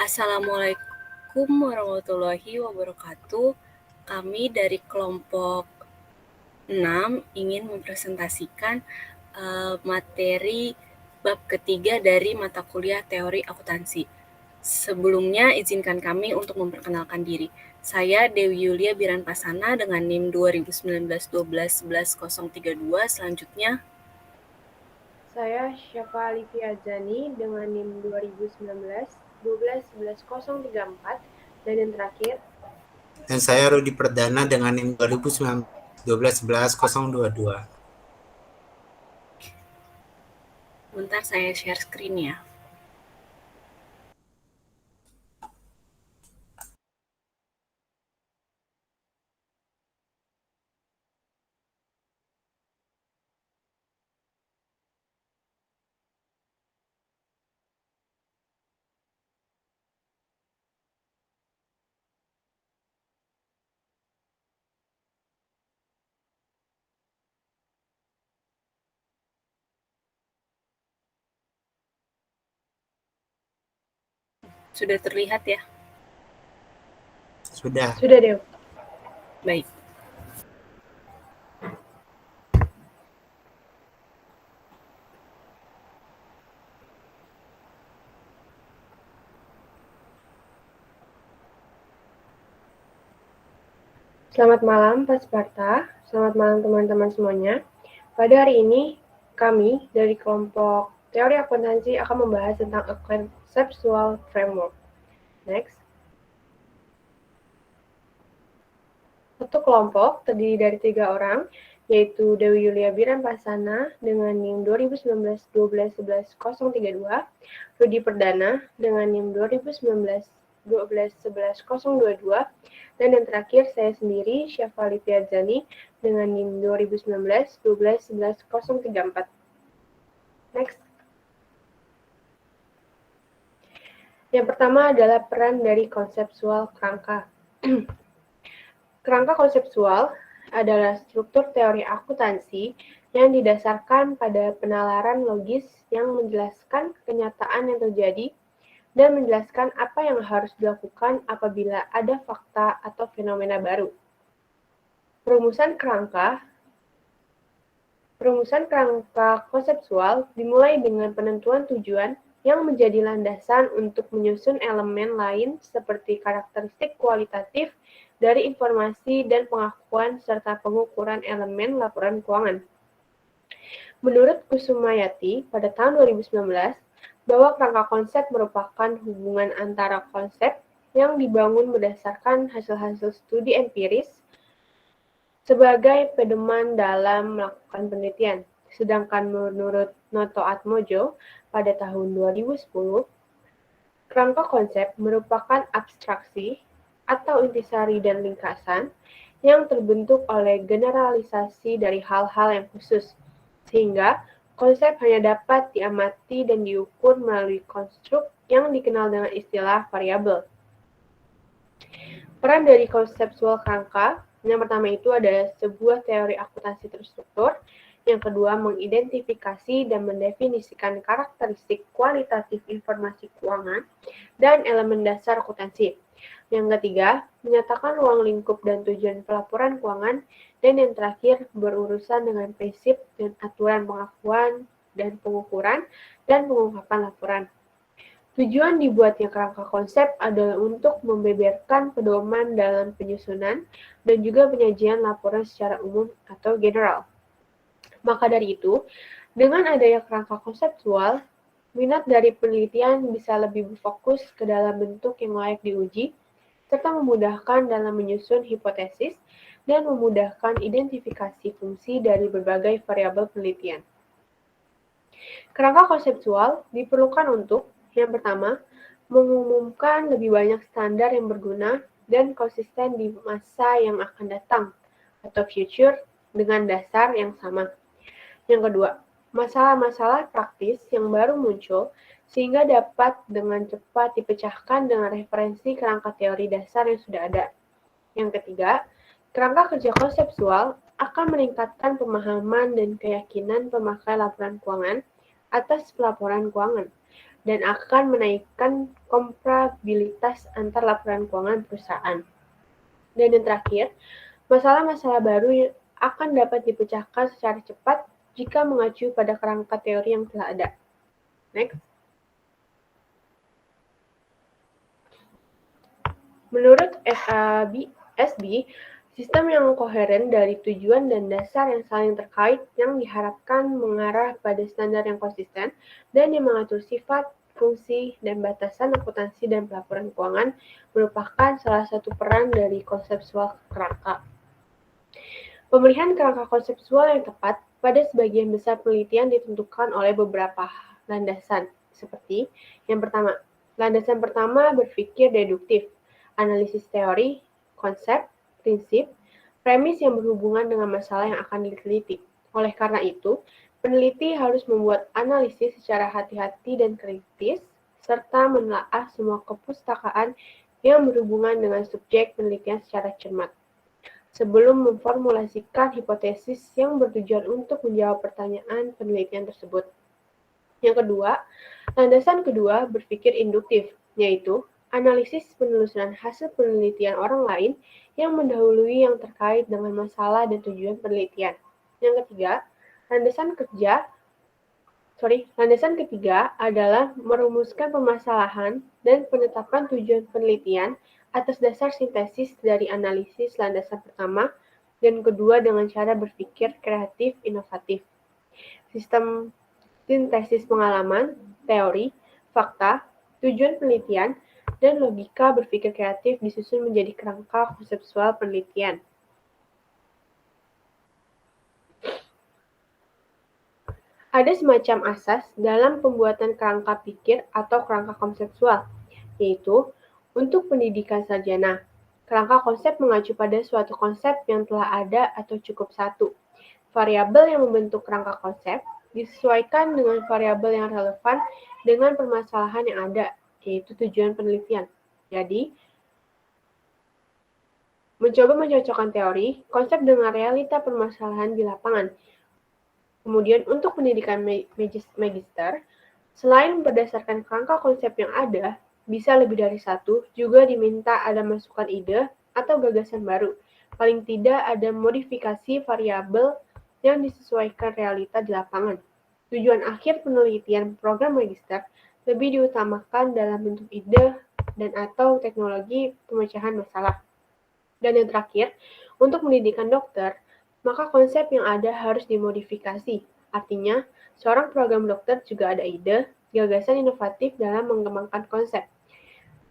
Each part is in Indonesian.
Assalamualaikum warahmatullahi wabarakatuh. Kami dari kelompok 6 ingin mempresentasikan materi bab ketiga dari mata kuliah teori akuntansi. Sebelumnya, izinkan kami untuk memperkenalkan diri. Saya Dewi Yulia Biranpasana dengan NIM 2019-12-11-032. Selanjutnya, Saya Syafa Alifia Jani dengan NIM 2019-12-11-034 dan yang terakhir. Dan saya Rudi Perdana dengan NIM 2019-12-11-022. bentar saya share screen ya. Sudah terlihat ya? Sudah. Sudah, Dew. Baik. Selamat malam Pak Sparta, selamat malam teman-teman semuanya. Pada hari ini, kami dari kelompok teori akuntansi akan membahas tentang a conceptual framework. Next. Satu kelompok terdiri dari 3 orang, yaitu Dewi Yulia Biranpasana dengan NIM 2019-12-11-032, Rudi Perdana dengan NIM 2019-12-11-022, dan yang terakhir saya sendiri, Syafa Alifia Jani dengan NIM 2019-12-11-034. Next. Yang pertama adalah peran dari konseptual kerangka. Kerangka konseptual adalah struktur teori akuntansi yang didasarkan pada penalaran logis yang menjelaskan kenyataan yang terjadi dan menjelaskan apa yang harus dilakukan apabila ada fakta atau fenomena baru. Perumusan kerangka konseptual dimulai dengan penentuan tujuan yang menjadi landasan untuk menyusun elemen lain seperti karakteristik kualitatif dari informasi dan pengakuan serta pengukuran elemen laporan keuangan. Menurut Kusumayati pada tahun 2019, bahwa kerangka konsep merupakan hubungan antara konsep yang dibangun berdasarkan hasil-hasil studi empiris sebagai pedoman dalam melakukan penelitian. Sedangkan menurut Noto Atmojo pada tahun 2010, kerangka konsep merupakan abstraksi atau intisari dan ringkasan yang terbentuk oleh generalisasi dari hal-hal yang khusus, sehingga konsep hanya dapat diamati dan diukur melalui konstruk yang dikenal dengan istilah variabel. Peran dari konseptual kerangka, yang pertama itu adalah sebuah teori akuntansi terstruktur, yang kedua mengidentifikasi dan mendefinisikan karakteristik kualitatif informasi keuangan dan elemen dasar akuntansi. Yang ketiga, menyatakan ruang lingkup dan tujuan pelaporan keuangan, dan yang terakhir berurusan dengan prinsip dan aturan pengakuan dan pengukuran dan pengungkapan laporan. Tujuan dibuatnya kerangka konsep adalah untuk membeberkan pedoman dalam penyusunan dan juga penyajian laporan secara umum atau general. Maka dari itu, dengan adanya kerangka konseptual, minat dari penelitian bisa lebih berfokus ke dalam bentuk yang layak diuji, serta memudahkan dalam menyusun hipotesis dan memudahkan identifikasi fungsi dari berbagai variabel penelitian. Kerangka konseptual diperlukan untuk, yang pertama, mengumumkan lebih banyak standar yang berguna dan konsisten di masa yang akan datang atau future dengan dasar yang sama. Yang kedua, masalah-masalah praktis yang baru muncul sehingga dapat dengan cepat dipecahkan dengan referensi kerangka teori dasar yang sudah ada. Yang ketiga, kerangka kerja konseptual akan meningkatkan pemahaman dan keyakinan pemakai laporan keuangan atas pelaporan keuangan. dan akan menaikkan komparabilitas antar laporan keuangan perusahaan. Dan yang terakhir, masalah-masalah baru akan dapat dipecahkan secara cepat jika mengacu pada kerangka teori yang telah ada. Next. Menurut SB, sistem yang koheren dari tujuan dan dasar yang saling terkait yang diharapkan mengarah pada standar yang konsisten dan yang mengatur sifat, fungsi, dan batasan akuntansi dan pelaporan keuangan merupakan salah satu peran dari konseptual kerangka. Pemilihan kerangka konseptual yang tepat pada sebagian besar penelitian ditentukan oleh beberapa landasan, seperti yang pertama, landasan pertama berpikir deduktif, analisis teori, konsep, prinsip, premis yang berhubungan dengan masalah yang akan diteliti. Oleh karena itu, peneliti harus membuat analisis secara hati-hati dan kritis, serta menelaah semua kepustakaan yang berhubungan dengan subjek penelitian secara cermat sebelum memformulasikan hipotesis yang bertujuan untuk menjawab pertanyaan penelitian tersebut. Yang kedua, landasan kedua berpikir induktif, yaitu analisis penelusuran hasil penelitian orang lain yang mendahului yang terkait dengan masalah dan tujuan penelitian. Yang ketiga, landasan ketiga adalah merumuskan permasalahan dan penetapan tujuan penelitian atas dasar sintesis dari analisis landasan pertama dan kedua dengan cara berpikir kreatif inovatif. Sistem sintesis pengalaman, teori, fakta, tujuan penelitian, dan logika berpikir kreatif disusun menjadi kerangka konseptual penelitian. Ada semacam asas dalam pembuatan kerangka pikir atau kerangka konseptual, yaitu untuk pendidikan sarjana. Kerangka konsep mengacu pada suatu konsep yang telah ada atau cukup satu. Variabel yang membentuk kerangka konsep disesuaikan dengan variabel yang relevan dengan permasalahan yang ada, yaitu tujuan penelitian. Jadi, mencoba mencocokkan teori, konsep dengan realita permasalahan di lapangan. Kemudian untuk pendidikan magister, selain berdasarkan kerangka konsep yang ada, bisa lebih dari satu, juga diminta ada masukan ide atau gagasan baru. Paling tidak ada modifikasi variabel yang disesuaikan realita di lapangan. Tujuan akhir penelitian program magister lebih diutamakan dalam bentuk ide dan atau teknologi pemecahan masalah. Dan yang terakhir, untuk pendidikan dokter, maka konsep yang ada harus dimodifikasi. Artinya, seorang program dokter juga ada ide, gagasan inovatif dalam mengembangkan konsep.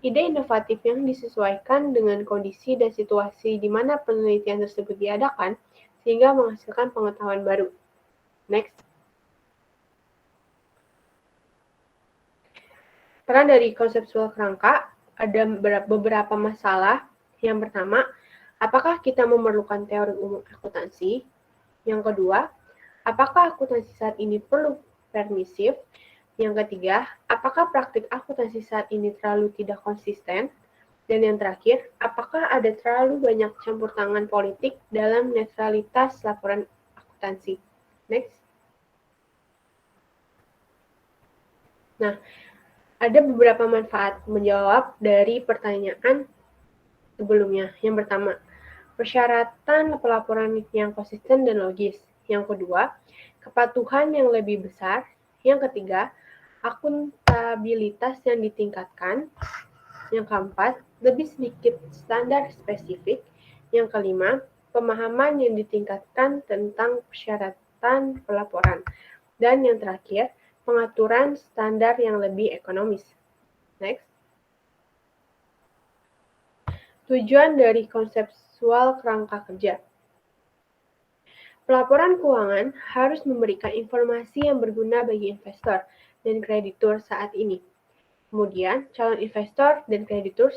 Ide inovatif yang disesuaikan dengan kondisi dan situasi di mana penelitian tersebut diadakan, sehingga menghasilkan pengetahuan baru. Next. Peran dari konseptual kerangka, ada beberapa masalah. Yang pertama, apakah kita memerlukan teori umum akuntansi? Yang kedua, apakah akuntansi saat ini perlu permisif? Yang ketiga, apakah praktik akuntansi saat ini terlalu tidak konsisten? Dan yang terakhir, apakah ada terlalu banyak campur tangan politik dalam netralitas laporan akuntansi? Next. Nah, ada beberapa manfaat menjawab dari pertanyaan sebelumnya. Yang pertama, persyaratan pelaporan yang konsisten dan logis. Yang kedua, kepatuhan yang lebih besar. Yang ketiga, akuntabilitas yang ditingkatkan. Yang keempat, lebih sedikit standar spesifik. Yang kelima, pemahaman yang ditingkatkan tentang persyaratan pelaporan. Dan yang terakhir, pengaturan standar yang lebih ekonomis. Next. Tujuan dari konseptual kerangka kerja. Pelaporan keuangan harus memberikan informasi yang berguna bagi investor dan kreditur saat ini. Kemudian, calon investor dan kreditur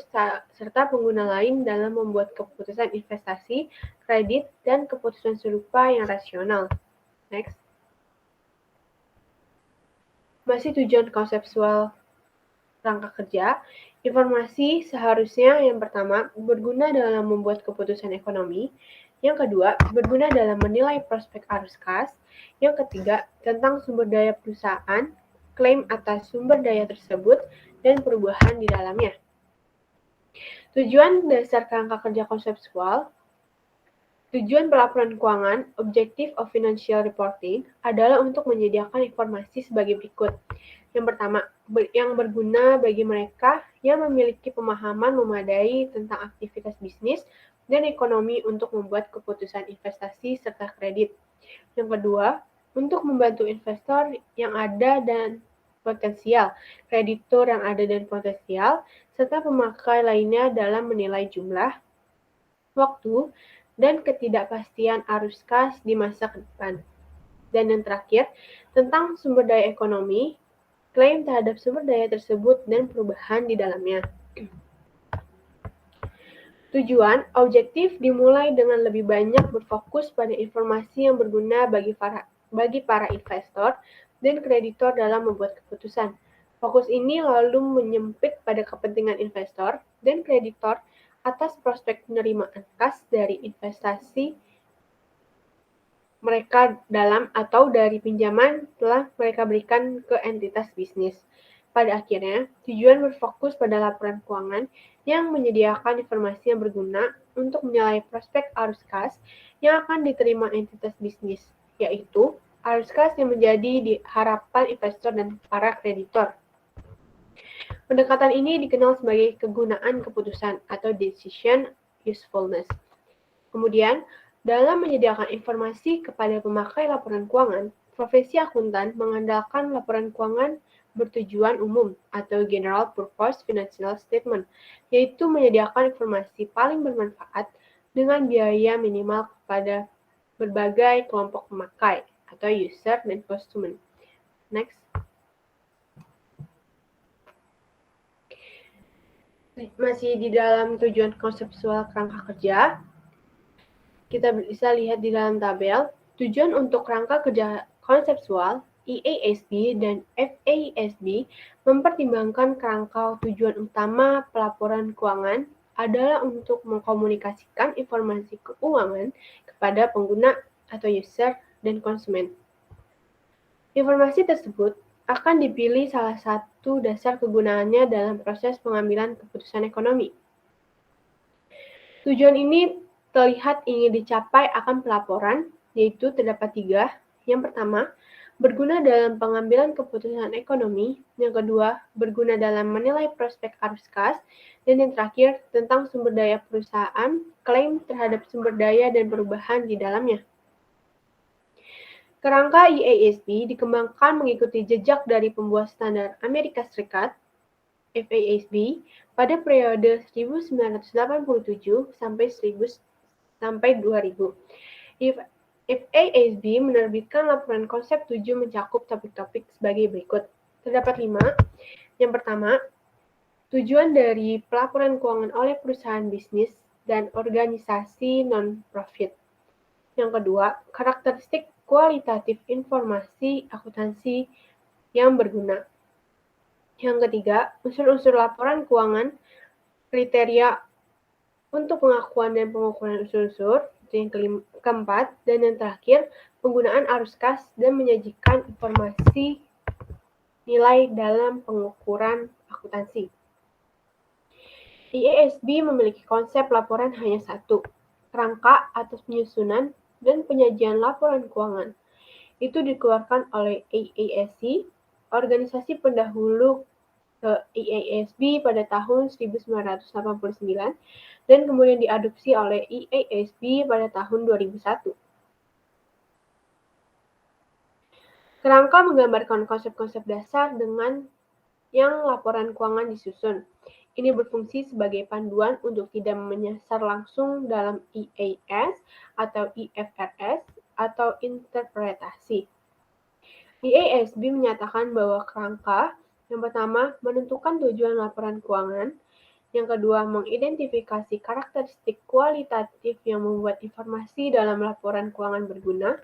serta pengguna lain dalam membuat keputusan investasi, kredit, dan keputusan serupa yang rasional. Next. Masih tujuan konseptual kerangka kerja, informasi seharusnya yang pertama berguna dalam membuat keputusan ekonomi, yang kedua berguna dalam menilai prospek arus kas, yang ketiga tentang sumber daya perusahaan, klaim atas sumber daya tersebut, dan perubahan di dalamnya. Tujuan dasar kerangka kerja konseptual. Tujuan pelaporan keuangan, Objective of Financial Reporting, adalah untuk menyediakan informasi sebagai berikut. Yang pertama, yang berguna bagi mereka yang memiliki pemahaman memadai tentang aktivitas bisnis dan ekonomi untuk membuat keputusan investasi serta kredit. Yang kedua, untuk membantu investor yang ada dan potensial, kreditur yang ada dan potensial, serta pemakai lainnya dalam menilai jumlah, waktu, dan ketidakpastian arus kas di masa depan. Dan yang terakhir, tentang sumber daya ekonomi, klaim terhadap sumber daya tersebut dan perubahan di dalamnya. Tujuan, objektif dimulai dengan lebih banyak berfokus pada informasi yang berguna bagi para investor dan kreditor dalam membuat keputusan. Fokus ini lalu menyempit pada kepentingan investor dan kreditor atas prospek penerimaan kas dari investasi mereka dalam atau dari pinjaman telah mereka berikan ke entitas bisnis. Pada akhirnya, tujuan berfokus pada laporan keuangan yang menyediakan informasi yang berguna untuk menilai prospek arus kas yang akan diterima entitas bisnis, yaitu arus kas yang menjadi harapan investor dan para kreditor. Pendekatan ini dikenal sebagai kegunaan keputusan atau decision usefulness. Kemudian, dalam menyediakan informasi kepada pemakai laporan keuangan, profesi akuntan mengandalkan laporan keuangan bertujuan umum atau General Purpose Financial Statement, yaitu menyediakan informasi paling bermanfaat dengan biaya minimal kepada berbagai kelompok pemakai atau user dan konsumen. Next. Masih di dalam tujuan konseptual kerangka kerja, kita bisa lihat di dalam tabel, tujuan untuk kerangka kerja konseptual, EASB dan FASB mempertimbangkan kerangka tujuan utama pelaporan keuangan adalah untuk mengkomunikasikan informasi keuangan kepada pengguna atau user dan konsumen. Informasi tersebut akan dipilih salah satu dasar kegunaannya dalam proses pengambilan keputusan ekonomi. Tujuan ini terlihat ingin dicapai akan pelaporan, yaitu terdapat 3. Yang pertama, berguna dalam pengambilan keputusan ekonomi. Yang kedua, berguna dalam menilai prospek arus kas. Dan yang terakhir, tentang sumber daya perusahaan, klaim terhadap sumber daya dan perubahan di dalamnya. Kerangka EASB dikembangkan mengikuti jejak dari pembuat standar Amerika Serikat, FASB, pada periode 1987 sampai 2000. FASB menerbitkan laporan konsep 7 mencakup topik-topik sebagai berikut. Terdapat 5. Yang pertama, tujuan dari pelaporan keuangan oleh perusahaan bisnis dan organisasi non-profit. Yang kedua, karakteristik kualitatif informasi akuntansi yang berguna. Yang ketiga, unsur-unsur laporan keuangan, kriteria untuk pengakuan dan pengukuran unsur-unsur. Yang keempat, dan yang terakhir, penggunaan arus kas dan menyajikan informasi nilai dalam pengukuran akuntansi. EASB memiliki konsep laporan hanya satu, kerangka atas penyusunan dan penyajian laporan keuangan. Itu dikeluarkan oleh AASC, organisasi pendahulu ke EASB pada tahun 1989 dan kemudian diadopsi oleh EASB pada tahun 2001. Kerangka menggambarkan konsep-konsep dasar dengan yang laporan keuangan disusun. Ini berfungsi sebagai panduan untuk tidak menyasar langsung dalam IAS atau IFRS atau interpretasi. IASB menyatakan bahwa kerangka yang pertama menentukan tujuan laporan keuangan, yang kedua mengidentifikasi karakteristik kualitatif yang membuat informasi dalam laporan keuangan berguna,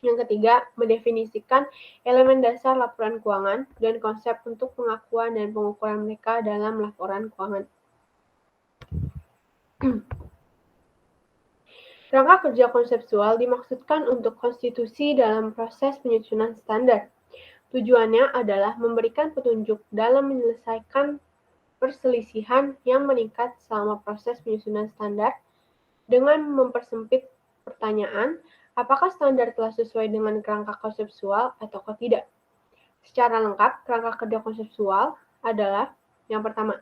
yang ketiga, mendefinisikan elemen dasar laporan keuangan dan konsep untuk pengakuan dan pengukuran mereka dalam laporan keuangan. Kerangka kerja konseptual dimaksudkan untuk konstitusi dalam proses penyusunan standar. Tujuannya adalah memberikan petunjuk dalam menyelesaikan perselisihan yang meningkat selama proses penyusunan standar dengan mempersempit pertanyaan, apakah standar telah sesuai dengan kerangka konseptual atau tidak. Secara lengkap, kerangka kerja konseptual adalah yang pertama,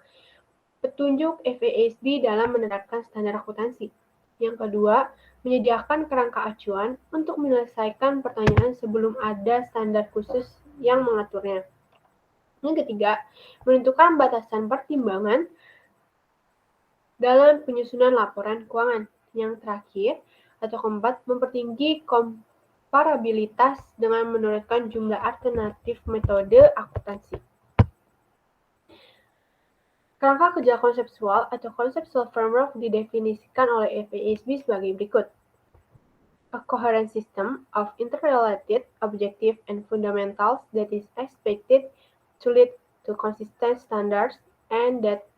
petunjuk FASB dalam menerapkan standar akuntansi. Yang kedua, menyediakan kerangka acuan untuk menyelesaikan pertanyaan sebelum ada standar khusus yang mengaturnya. Yang ketiga, menentukan batasan pertimbangan dalam penyusunan laporan keuangan. Yang terakhir, atau keempat, mempertinggi komparabilitas dengan menurunkan jumlah alternatif metode akuntansi. Kerangka kerja konseptual atau conceptual framework didefinisikan oleh FASB sebagai berikut. A coherent system of interrelated objectives and fundamentals that is expected to lead to consistent standards and that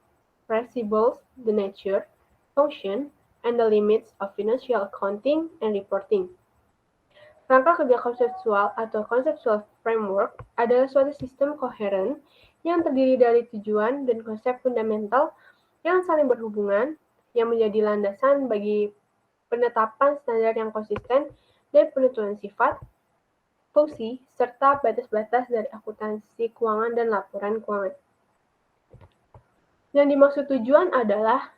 principles the nature, function, and the limits of financial accounting and reporting. Kerangka kerja konseptual atau conceptual framework adalah suatu sistem koheren yang terdiri dari tujuan dan konsep fundamental yang saling berhubungan, yang menjadi landasan bagi penetapan standar yang konsisten dan penentuan sifat, fungsi, serta batas-batas dari akuntansi keuangan dan laporan keuangan. Yang dimaksud tujuan adalah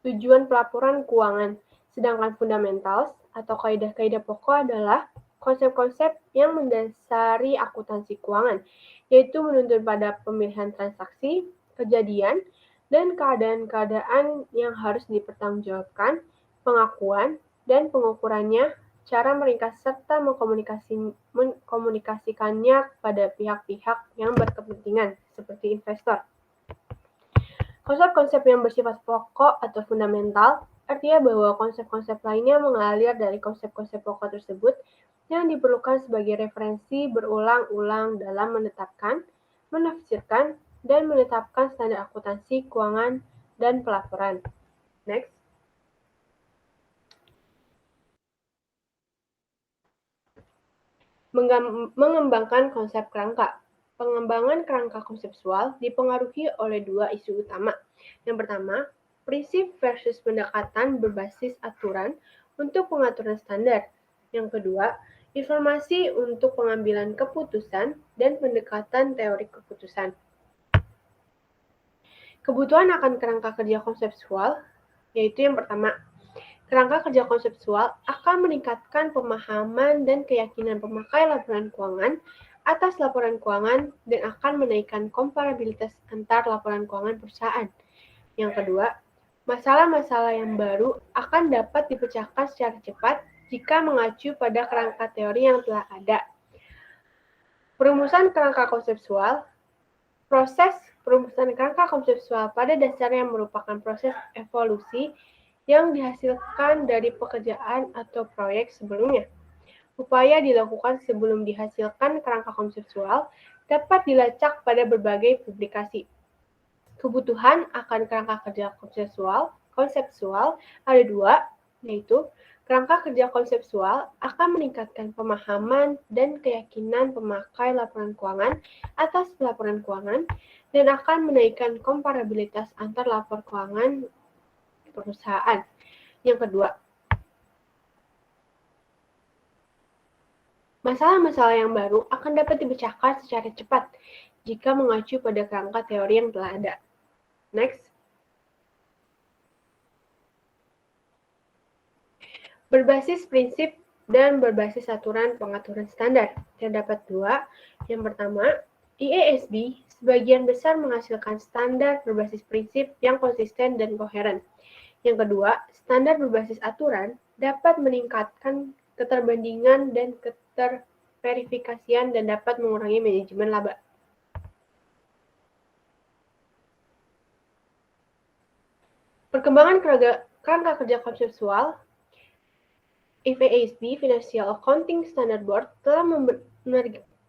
tujuan pelaporan keuangan, sedangkan fundamentals atau kaidah-kaidah pokok adalah konsep-konsep yang mendasari akuntansi keuangan, yaitu menuntun pada pemilihan transaksi, kejadian, dan keadaan-keadaan yang harus dipertanggungjawabkan, pengakuan, dan pengukurannya, cara meringkas serta mengkomunikasikannya kepada pihak-pihak yang berkepentingan, seperti investor. Konsep-konsep yang bersifat pokok atau fundamental artinya bahwa konsep-konsep lainnya mengalir dari konsep-konsep pokok tersebut yang diperlukan sebagai referensi berulang-ulang dalam menetapkan, menafsirkan, dan menetapkan standar akuntansi keuangan dan pelaporan. Next. Mengembangkan konsep kerangka. Pengembangan kerangka konseptual dipengaruhi oleh dua isu utama. Yang pertama, prinsip versus pendekatan berbasis aturan untuk pengaturan standar. Yang kedua, informasi untuk pengambilan keputusan dan pendekatan teori keputusan. Kebutuhan akan kerangka kerja konseptual, yaitu yang pertama, kerangka kerja konseptual akan meningkatkan pemahaman dan keyakinan pemakai laporan keuangan atas laporan keuangan dan akan menaikkan komparabilitas antar laporan keuangan perusahaan. Yang kedua, masalah-masalah yang baru akan dapat dipecahkan secara cepat jika mengacu pada kerangka teori yang telah ada. Perumusan kerangka konseptual. Proses perumusan kerangka konseptual pada dasarnya merupakan proses evolusi yang dihasilkan dari pekerjaan atau proyek sebelumnya. Upaya dilakukan sebelum dihasilkan kerangka konseptual dapat dilacak pada berbagai publikasi. Kebutuhan akan kerangka kerja konseptual ada dua, yaitu kerangka kerja konseptual akan meningkatkan pemahaman dan keyakinan pemakai laporan keuangan atas laporan keuangan dan akan menaikkan komparabilitas antar lapor keuangan perusahaan. Yang kedua, masalah-masalah yang baru akan dapat dipecahkan secara cepat jika mengacu pada kerangka teori yang telah ada. Next. Berbasis prinsip dan berbasis aturan pengaturan standar. Terdapat dua. Yang pertama, IASB sebagian besar menghasilkan standar berbasis prinsip yang konsisten dan koheren. Yang kedua, standar berbasis aturan dapat meningkatkan keterbandingan dan keterverifikasian dan dapat mengurangi manajemen laba. Perkembangan kerangka kerja konseptual. FASB Financial Accounting Standard Board telah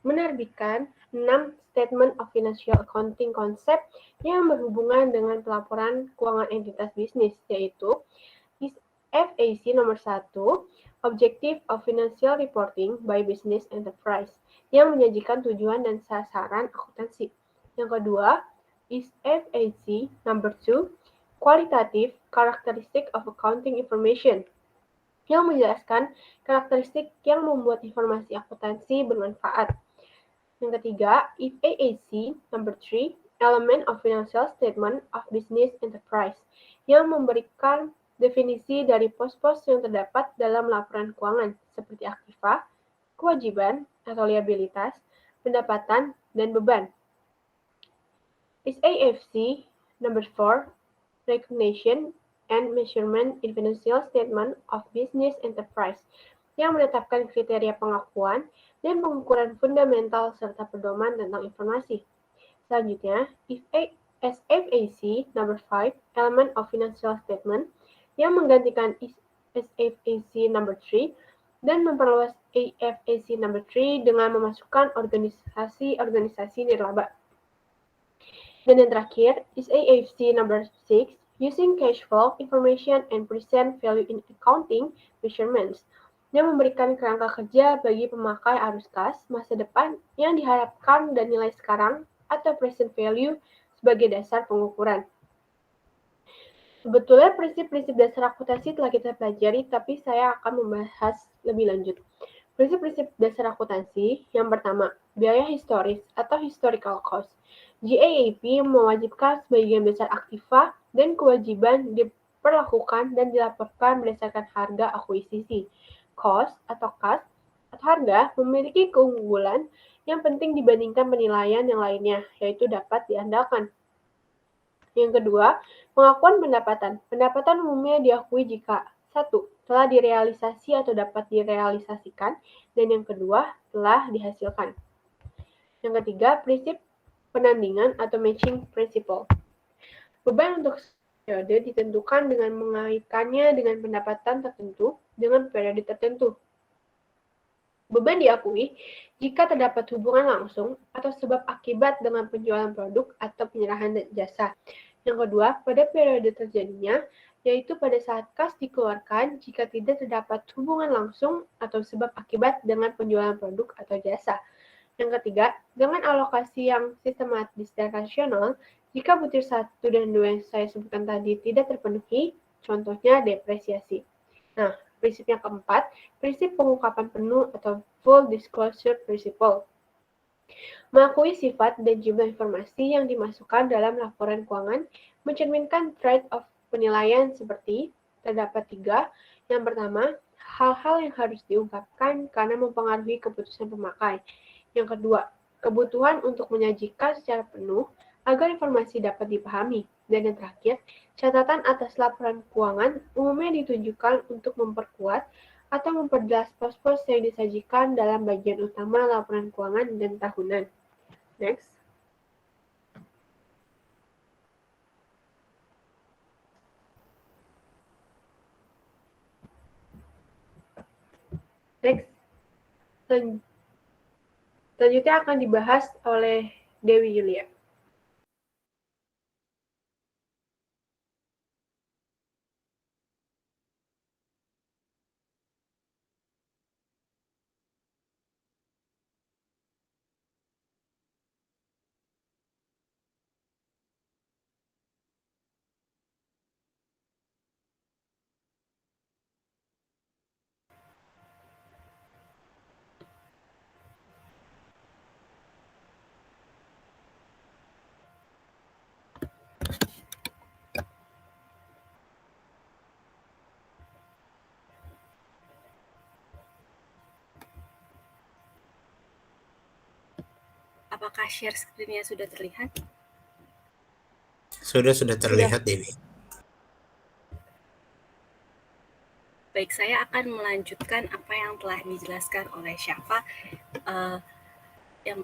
menerbitkan 6 Statement of Financial Accounting Concept yang berhubungan dengan pelaporan keuangan entitas bisnis, yaitu FAC nomor 1, Objective of Financial Reporting by Business Enterprise, yang menyajikan tujuan dan sasaran akuntansi. Yang kedua is FAC number 2, Qualitative Characteristic of Accounting Information, yang menjelaskan karakteristik yang membuat informasi akuntansi bermanfaat. Yang ketiga, is AAC number 3, Element of Financial Statement of Business Enterprise, yang memberikan definisi dari pos-pos yang terdapat dalam laporan keuangan, seperti aktiva, kewajiban atau liabilitas, pendapatan, dan beban. Is AFC number 4, Recognition and Measurement in Financial Statement of Business Enterprise, yang menetapkan kriteria pengakuan dan pengukuran fundamental serta pedoman tentang informasi. Selanjutnya, SFAC number 5, Element of Financial Statement, yang menggantikan SFAC number 3 dan memperluas AFAC number 3 dengan memasukkan organisasi-organisasi nirlaba. Dan yang terakhir, AFC number 6, Using Cash Flow Information and Present Value in Accounting Measurements, yang memberikan kerangka kerja bagi pemakai arus kas masa depan yang diharapkan dan nilai sekarang atau present value sebagai dasar pengukuran. Sebetulnya prinsip-prinsip dasar akuntansi telah kita pelajari, tapi saya akan membahas lebih lanjut. Prinsip-prinsip dasar akuntansi yang pertama, biaya historis atau historical cost. GAAP mewajibkan sebagian besar aktiva dan kewajiban diperlakukan dan dilaporkan berdasarkan harga akuisisi. Cost atau kas atau harga memiliki keunggulan yang penting dibandingkan penilaian yang lainnya, yaitu dapat diandalkan. Yang kedua, pengakuan pendapatan. Pendapatan umumnya diakui jika 1. Telah direalisasi atau dapat direalisasikan, dan yang kedua, telah dihasilkan. Yang ketiga, prinsip penandingan atau matching principle. Beban untuk periode ditentukan dengan mengaitkannya dengan pendapatan tertentu dengan periode tertentu. Beban diakui jika terdapat hubungan langsung atau sebab akibat dengan penjualan produk atau penyerahan jasa. Yang kedua, pada periode terjadinya, yaitu pada saat kas dikeluarkan jika tidak terdapat hubungan langsung atau sebab akibat dengan penjualan produk atau jasa. Yang ketiga, dengan alokasi yang sistematis dan rasional, jika butir 1 dan 2 yang saya sebutkan tadi tidak terpenuhi, contohnya depresiasi. Nah, prinsip yang keempat, prinsip pengungkapan penuh atau full disclosure principle. Mengakui sifat dan jumlah informasi yang dimasukkan dalam laporan keuangan mencerminkan trade-off penilaian seperti terdapat 3. Yang pertama, hal-hal yang harus diungkapkan karena mempengaruhi keputusan pemakai. Yang kedua, kebutuhan untuk menyajikan secara penuh agar informasi dapat dipahami. Dan yang terakhir, catatan atas laporan keuangan umumnya ditujukan untuk memperkuat atau memperjelas pos-pos yang disajikan dalam bagian utama laporan keuangan dan tahunan. Next. Next. Selanjutnya akan dibahas oleh Dewi Yulia. Apakah share screen-nya sudah terlihat? Sudah terlihat, Dewi. Baik, saya akan melanjutkan apa yang telah dijelaskan oleh Syafa. Yang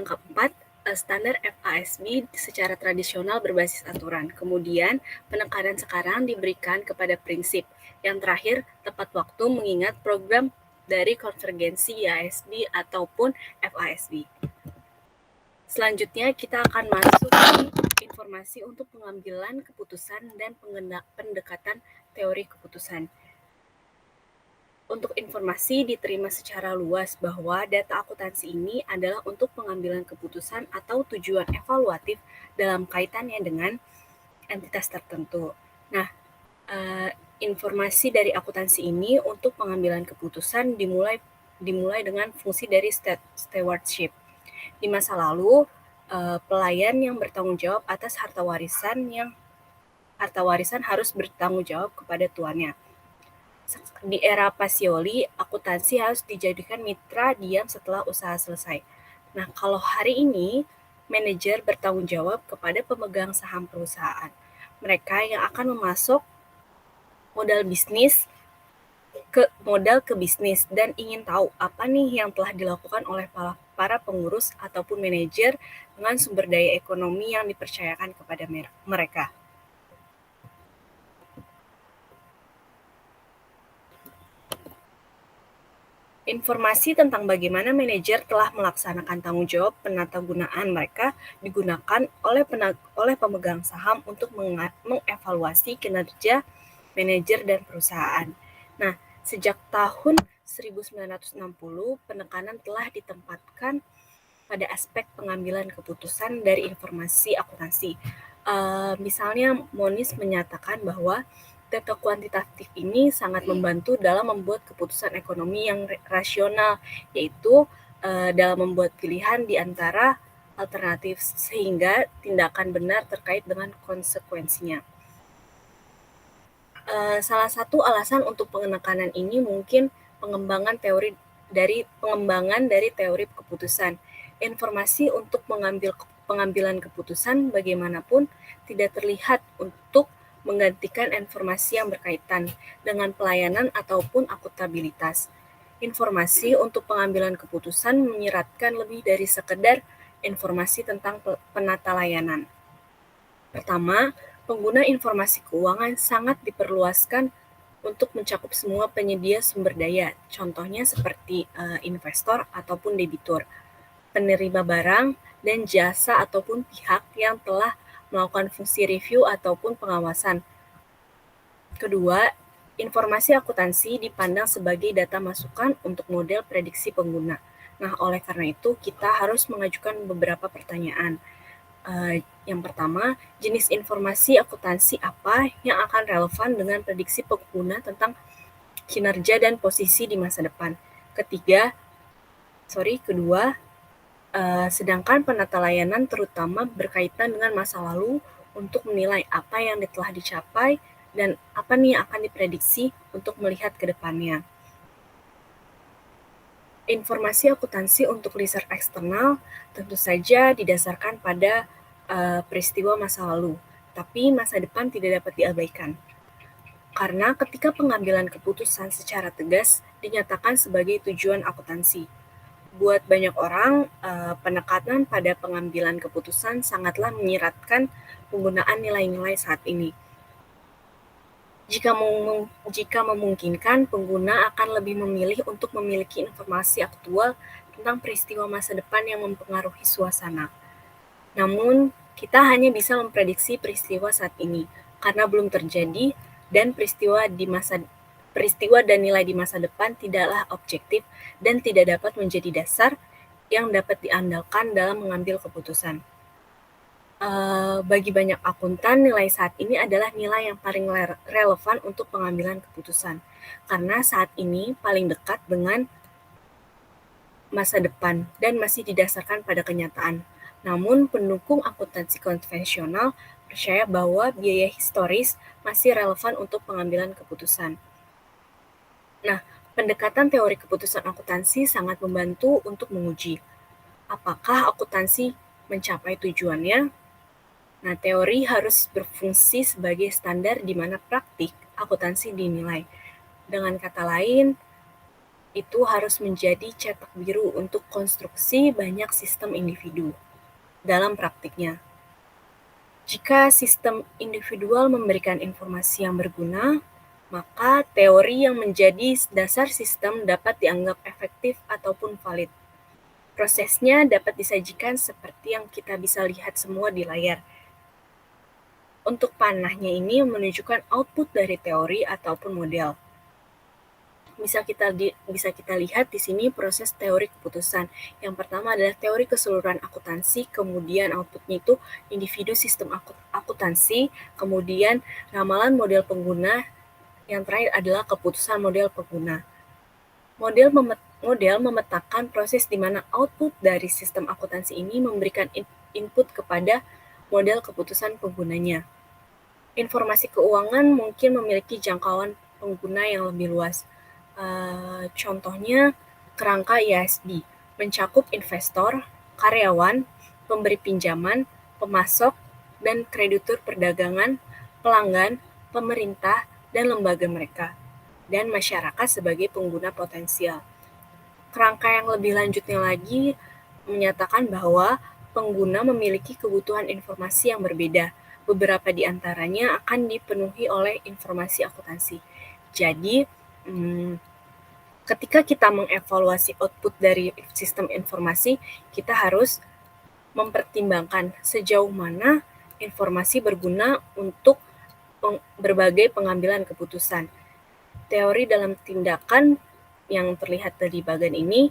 keempat, standar FASB secara tradisional berbasis aturan. Kemudian, penekanan sekarang diberikan kepada prinsip. Yang terakhir, tepat waktu mengingat program dari konvergensi IASB ataupun FASB. Selanjutnya, kita akan masuk ke informasi untuk pengambilan keputusan dan pendekatan teori keputusan. Untuk informasi diterima secara luas bahwa data akuntansi ini adalah untuk pengambilan keputusan atau tujuan evaluatif dalam kaitannya dengan entitas tertentu. Nah, informasi dari akuntansi ini untuk pengambilan keputusan dimulai dengan fungsi dari stewardship. Di masa lalu, pelayan yang bertanggung jawab atas harta warisan harus bertanggung jawab kepada tuannya. Di era Pacioli, akuntansi harus dijadikan mitra diam setelah usaha selesai. Nah, kalau hari ini, manajer bertanggung jawab kepada pemegang saham perusahaan. Mereka yang akan memasuk modal ke bisnis dan ingin tahu apa nih yang telah dilakukan oleh para pengurus ataupun manajer dengan sumber daya ekonomi yang dipercayakan kepada mereka. Informasi tentang bagaimana manajer telah melaksanakan tanggung jawab penatagunaan mereka digunakan oleh pemegang saham untuk mengevaluasi kinerja manajer dan perusahaan. Nah, sejak tahun 1960, penekanan telah ditempatkan pada aspek pengambilan keputusan dari informasi akuntansi. Misalnya, Moniz menyatakan bahwa data kuantitatif ini sangat membantu dalam membuat keputusan ekonomi yang rasional, yaitu dalam membuat pilihan di antara alternatif sehingga tindakan benar terkait dengan konsekuensinya. Salah satu alasan untuk penekanan ini mungkin pengembangan dari teori keputusan. Informasi untuk pengambilan keputusan bagaimanapun tidak terlihat untuk menggantikan informasi yang berkaitan dengan pelayanan ataupun akuntabilitas. Informasi untuk pengambilan keputusan menyeratkan lebih dari sekedar informasi tentang penata layanan. Pertama, pengguna informasi keuangan sangat diperluaskan untuk mencakup semua penyedia sumber daya, contohnya seperti investor ataupun debitur, penerima barang, dan jasa ataupun pihak yang telah melakukan fungsi review ataupun pengawasan. Kedua, informasi akuntansi dipandang sebagai data masukan untuk model prediksi pengguna. Nah, oleh karena itu kita harus mengajukan beberapa pertanyaan. Yang pertama, jenis informasi akuntansi apa yang akan relevan dengan prediksi pengguna tentang kinerja dan posisi di masa depan. Kedua, sedangkan penata layanan terutama berkaitan dengan masa lalu untuk menilai apa yang telah dicapai dan apa nih yang akan diprediksi untuk melihat ke depannya. Informasi akuntansi untuk research eksternal tentu saja didasarkan pada peristiwa masa lalu, tapi masa depan tidak dapat diabaikan. Karena ketika pengambilan keputusan secara tegas dinyatakan sebagai tujuan akuntansi. Buat banyak orang, penekanan pada pengambilan keputusan sangatlah menyiratkan penggunaan nilai-nilai saat ini. Jika memungkinkan, pengguna akan lebih memilih untuk memiliki informasi aktual tentang peristiwa masa depan yang mempengaruhi suasana. Namun, kita hanya bisa memprediksi peristiwa saat ini, karena belum terjadi, dan peristiwa dan nilai di masa depan tidaklah objektif dan tidak dapat menjadi dasar yang dapat diandalkan dalam mengambil keputusan. Bagi banyak akuntan, nilai saat ini adalah nilai yang paling relevan untuk pengambilan keputusan, karena saat ini paling dekat dengan masa depan dan masih didasarkan pada kenyataan. Namun, pendukung akuntansi konvensional percaya bahwa biaya historis masih relevan untuk pengambilan keputusan. Nah, pendekatan teori keputusan akuntansi sangat membantu untuk menguji apakah akuntansi mencapai tujuannya. Nah, teori harus berfungsi sebagai standar di mana praktik akuntansi dinilai. Dengan kata lain, itu harus menjadi cetak biru untuk konstruksi banyak sistem individu dalam praktiknya. Jika sistem individual memberikan informasi yang berguna, maka teori yang menjadi dasar sistem dapat dianggap efektif ataupun valid. Prosesnya dapat disajikan seperti yang kita bisa lihat semua di layar. Untuk panahnya ini menunjukkan output dari teori ataupun model. bisa kita lihat di sini proses teori keputusan. Yang pertama adalah teori keseluruhan akuntansi, kemudian outputnya itu individu sistem akuntansi, kemudian ramalan model pengguna, yang terakhir adalah keputusan model pengguna. Model memetakan proses di mana output dari sistem akuntansi ini memberikan input kepada model keputusan penggunanya. Informasi keuangan mungkin memiliki jangkauan pengguna yang lebih luas. Contohnya, kerangka IASB mencakup investor, karyawan, pemberi pinjaman, pemasok, dan kreditur perdagangan, pelanggan, pemerintah, dan lembaga mereka, dan masyarakat sebagai pengguna potensial. Kerangka yang lebih lanjutnya lagi menyatakan bahwa pengguna memiliki kebutuhan informasi yang berbeda. Beberapa di antaranya akan dipenuhi oleh informasi akuntansi. Jadi, ketika kita mengevaluasi output dari sistem informasi, kita harus mempertimbangkan sejauh mana informasi berguna untuk berbagai pengambilan keputusan. Teori dalam tindakan yang terlihat dari bagian ini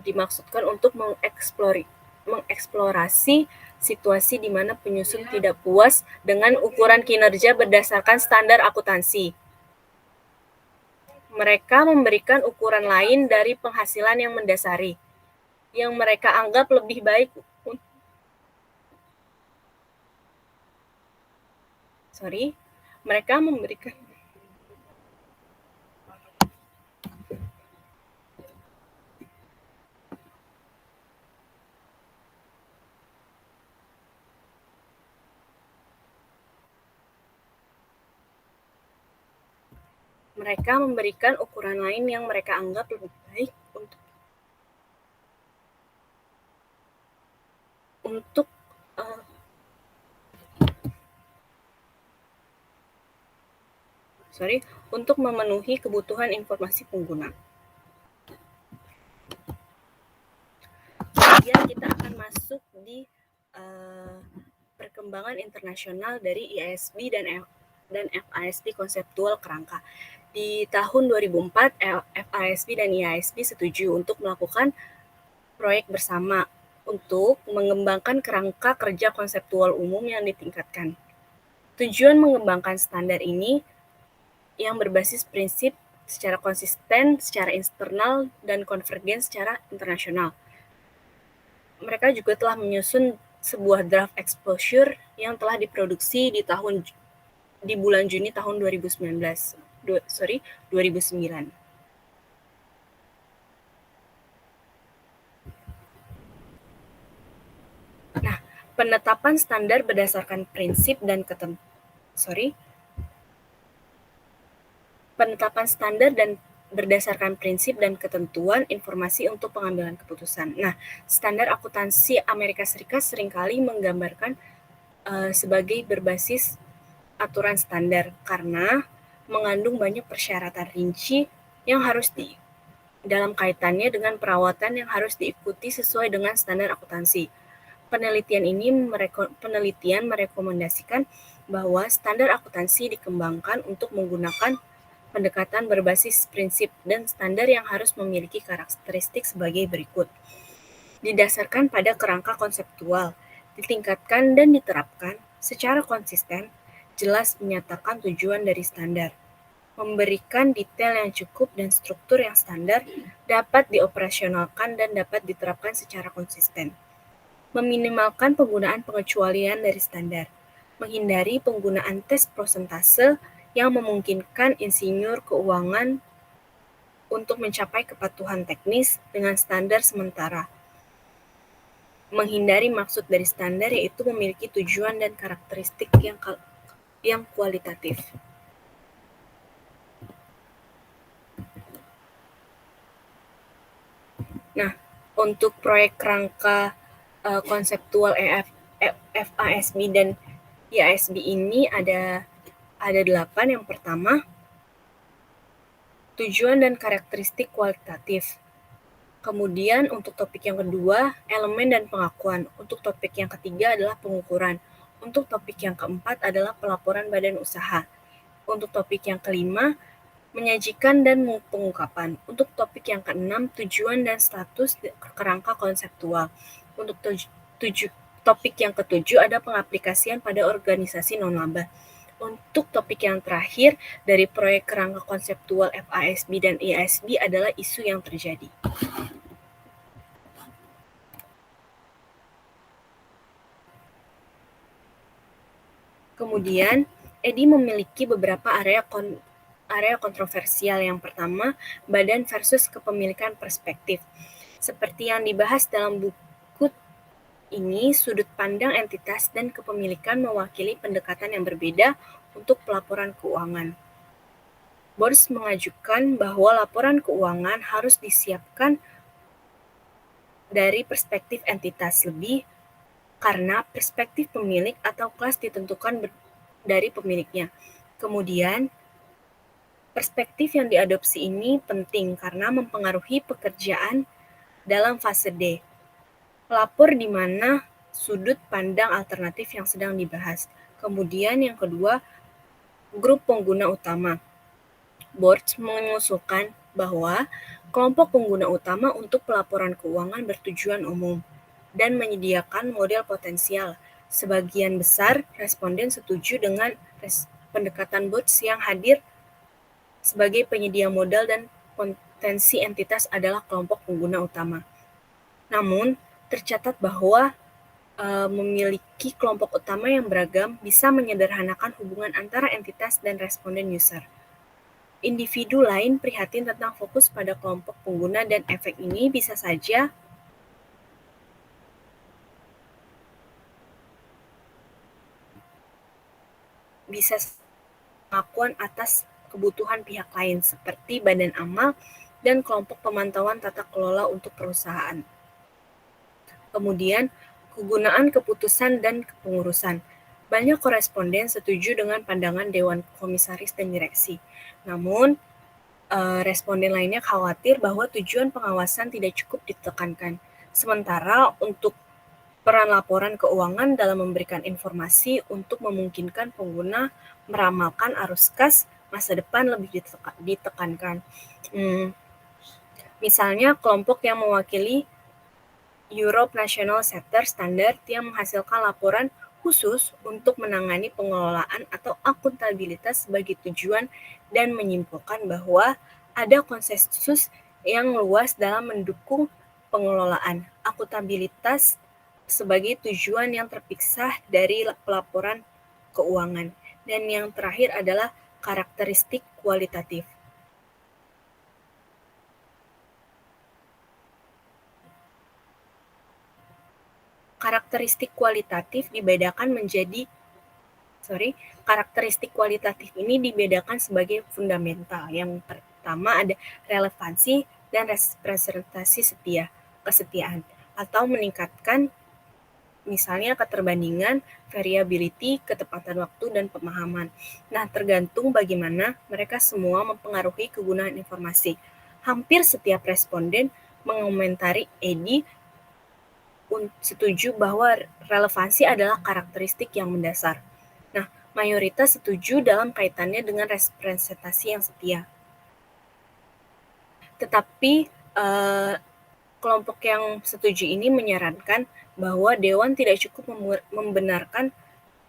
dimaksudkan untuk mengeksplorasi situasi di mana penyusun tidak puas dengan ukuran kinerja berdasarkan standar akuntansi. Mereka memberikan ukuran lain dari penghasilan yang mendasari, yang mereka anggap lebih baik mereka memberikan ukuran lain yang mereka anggap lebih baik untuk memenuhi kebutuhan informasi pengguna. Kemudian kita akan masuk di perkembangan internasional dari IASB dan FASB konseptual kerangka. Di tahun 2004, FASB dan IASB setuju untuk melakukan proyek bersama untuk mengembangkan kerangka kerja konseptual umum yang ditingkatkan. Tujuan mengembangkan standar ini yang berbasis prinsip secara konsisten, secara internal, dan konvergen secara internasional. Mereka juga telah menyusun sebuah draft exposure yang telah diproduksi di bulan Juni tahun 2009. Nah, penetapan standar berdasarkan prinsip dan berdasarkan prinsip dan ketentuan informasi untuk pengambilan keputusan. Nah, standar akuntansi Amerika Serikat seringkali menggambarkan sebagai berbasis aturan standar karena mengandung banyak persyaratan rinci yang harus dalam kaitannya dengan perawatan yang harus diikuti sesuai dengan standar akuntansi. Penelitian merekomendasikan bahwa standar akuntansi dikembangkan untuk menggunakan pendekatan berbasis prinsip dan standar yang harus memiliki karakteristik sebagai berikut. Didasarkan pada kerangka konseptual, ditingkatkan dan diterapkan secara konsisten, jelas menyatakan tujuan dari standar, memberikan detail yang cukup dan struktur yang standar, dapat dioperasionalkan dan dapat diterapkan secara konsisten, meminimalkan penggunaan pengecualian dari standar, menghindari penggunaan tes prosentase yang memungkinkan insinyur keuangan untuk mencapai kepatuhan teknis dengan standar sementara. Menghindari maksud dari standar yaitu memiliki tujuan dan karakteristik yang kualitatif. Nah, untuk proyek kerangka konseptual FASB dan IASB ini ada 8. Yang pertama, tujuan dan karakteristik kualitatif. Kemudian untuk topik yang kedua, elemen dan pengakuan. Untuk topik yang ketiga adalah pengukuran. Untuk topik yang keempat adalah pelaporan badan usaha. Untuk topik yang kelima, Menyajikan dan pengungkapan. Untuk topik yang keenam, tujuan dan status kerangka konseptual. Untuk topik yang ketujuh ada pengaplikasian pada organisasi non-laba. Untuk topik yang terakhir dari proyek kerangka konseptual FASB dan IASB adalah isu yang terjadi. Kemudian, Edi memiliki beberapa area kontroversial. Yang pertama, badan versus kepemilikan perspektif. Seperti yang dibahas dalam buku ini, sudut pandang entitas dan kepemilikan mewakili pendekatan yang berbeda untuk pelaporan keuangan. Bors mengajukan bahwa laporan keuangan harus disiapkan dari perspektif entitas lebih karena perspektif pemilik atau kelas ditentukan dari pemiliknya. Kemudian, perspektif yang diadopsi ini penting karena mempengaruhi pekerjaan dalam fase D. Pelapor di mana sudut pandang alternatif yang sedang dibahas. Kemudian yang kedua, grup pengguna utama. Board mengusulkan bahwa kelompok pengguna utama untuk pelaporan keuangan bertujuan umum dan menyediakan model potensial. Sebagian besar responden setuju dengan pendekatan Board yang hadir sebagai penyedia modal dan potensi entitas adalah kelompok pengguna utama. Namun, tercatat bahwa memiliki kelompok utama yang beragam bisa menyederhanakan hubungan antara entitas dan responden user. Individu lain prihatin tentang fokus pada kelompok pengguna dan efek ini bisa saja pengakuan atas kebutuhan pihak lain seperti badan amal dan kelompok pemantauan tata kelola untuk perusahaan. Kemudian, kegunaan keputusan dan kepengurusan. Banyak koresponden setuju dengan pandangan Dewan Komisaris dan Direksi. Namun, responden lainnya khawatir bahwa tujuan pengawasan tidak cukup ditekankan. Sementara untuk peran laporan keuangan dalam memberikan informasi untuk memungkinkan pengguna meramalkan arus kas masa depan lebih ditekankan. Misalnya kelompok yang mewakili Europe National Setter Standard yang menghasilkan laporan khusus untuk menangani pengelolaan atau akuntabilitas sebagai tujuan dan menyimpulkan bahwa ada konsensus yang luas dalam mendukung pengelolaan akuntabilitas sebagai tujuan yang terpisah dari pelaporan keuangan. Dan yang terakhir adalah karakteristik kualitatif. Karakteristik kualitatif ini dibedakan sebagai fundamental. Yang pertama ada relevansi dan representasi kesetiaan atau meningkatkan misalnya keterbandingan, variability, ketepatan waktu, dan pemahaman. Nah, tergantung bagaimana mereka semua mempengaruhi kegunaan informasi. Hampir setiap responden mengomentari Edi setuju bahwa relevansi adalah karakteristik yang mendasar. Nah, mayoritas setuju dalam kaitannya dengan representasi yang setia. Tetapi kelompok yang setuju ini menyarankan bahwa Dewan tidak cukup membenarkan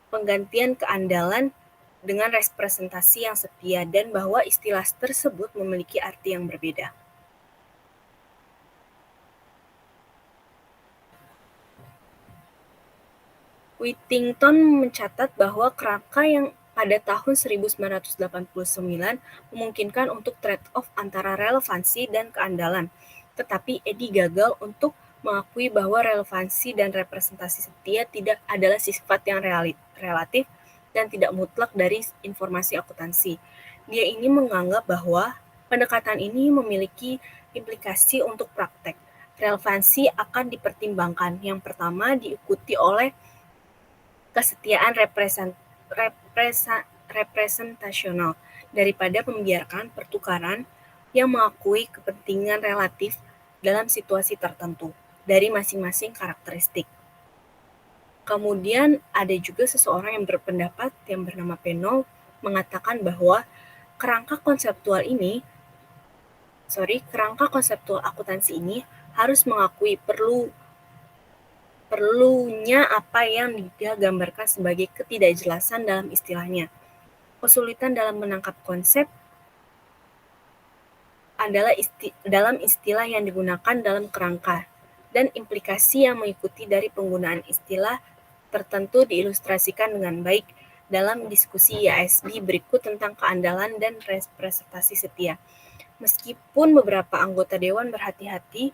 penggantian keandalan dengan representasi yang setia dan bahwa istilah tersebut memiliki arti yang berbeda. Whittington mencatat bahwa kerangka yang pada tahun 1989 memungkinkan untuk trade-off antara relevansi dan keandalan, tetapi Edi gagal untuk mengakui bahwa relevansi dan representasi setia tidak adalah sifat yang relatif dan tidak mutlak dari informasi akuntansi. Dia ini menganggap bahwa pendekatan ini memiliki implikasi untuk praktek. Relevansi akan dipertimbangkan. Yang pertama diikuti oleh kesetiaan representasional daripada membiarkan pertukaran yang mengakui kepentingan relatif dalam situasi tertentu dari masing-masing karakteristik. Kemudian ada juga seseorang yang berpendapat yang bernama Penol mengatakan bahwa kerangka konseptual akuntansi ini harus mengakui perlunya apa yang dia gambarkan sebagai ketidakjelasan dalam istilahnya. Kesulitan dalam menangkap konsep adalah dalam istilah yang digunakan dalam kerangka, dan implikasi yang mengikuti dari penggunaan istilah tertentu diilustrasikan dengan baik dalam diskusi IASB berikut tentang keandalan dan representasi setia. Meskipun beberapa anggota Dewan berhati-hati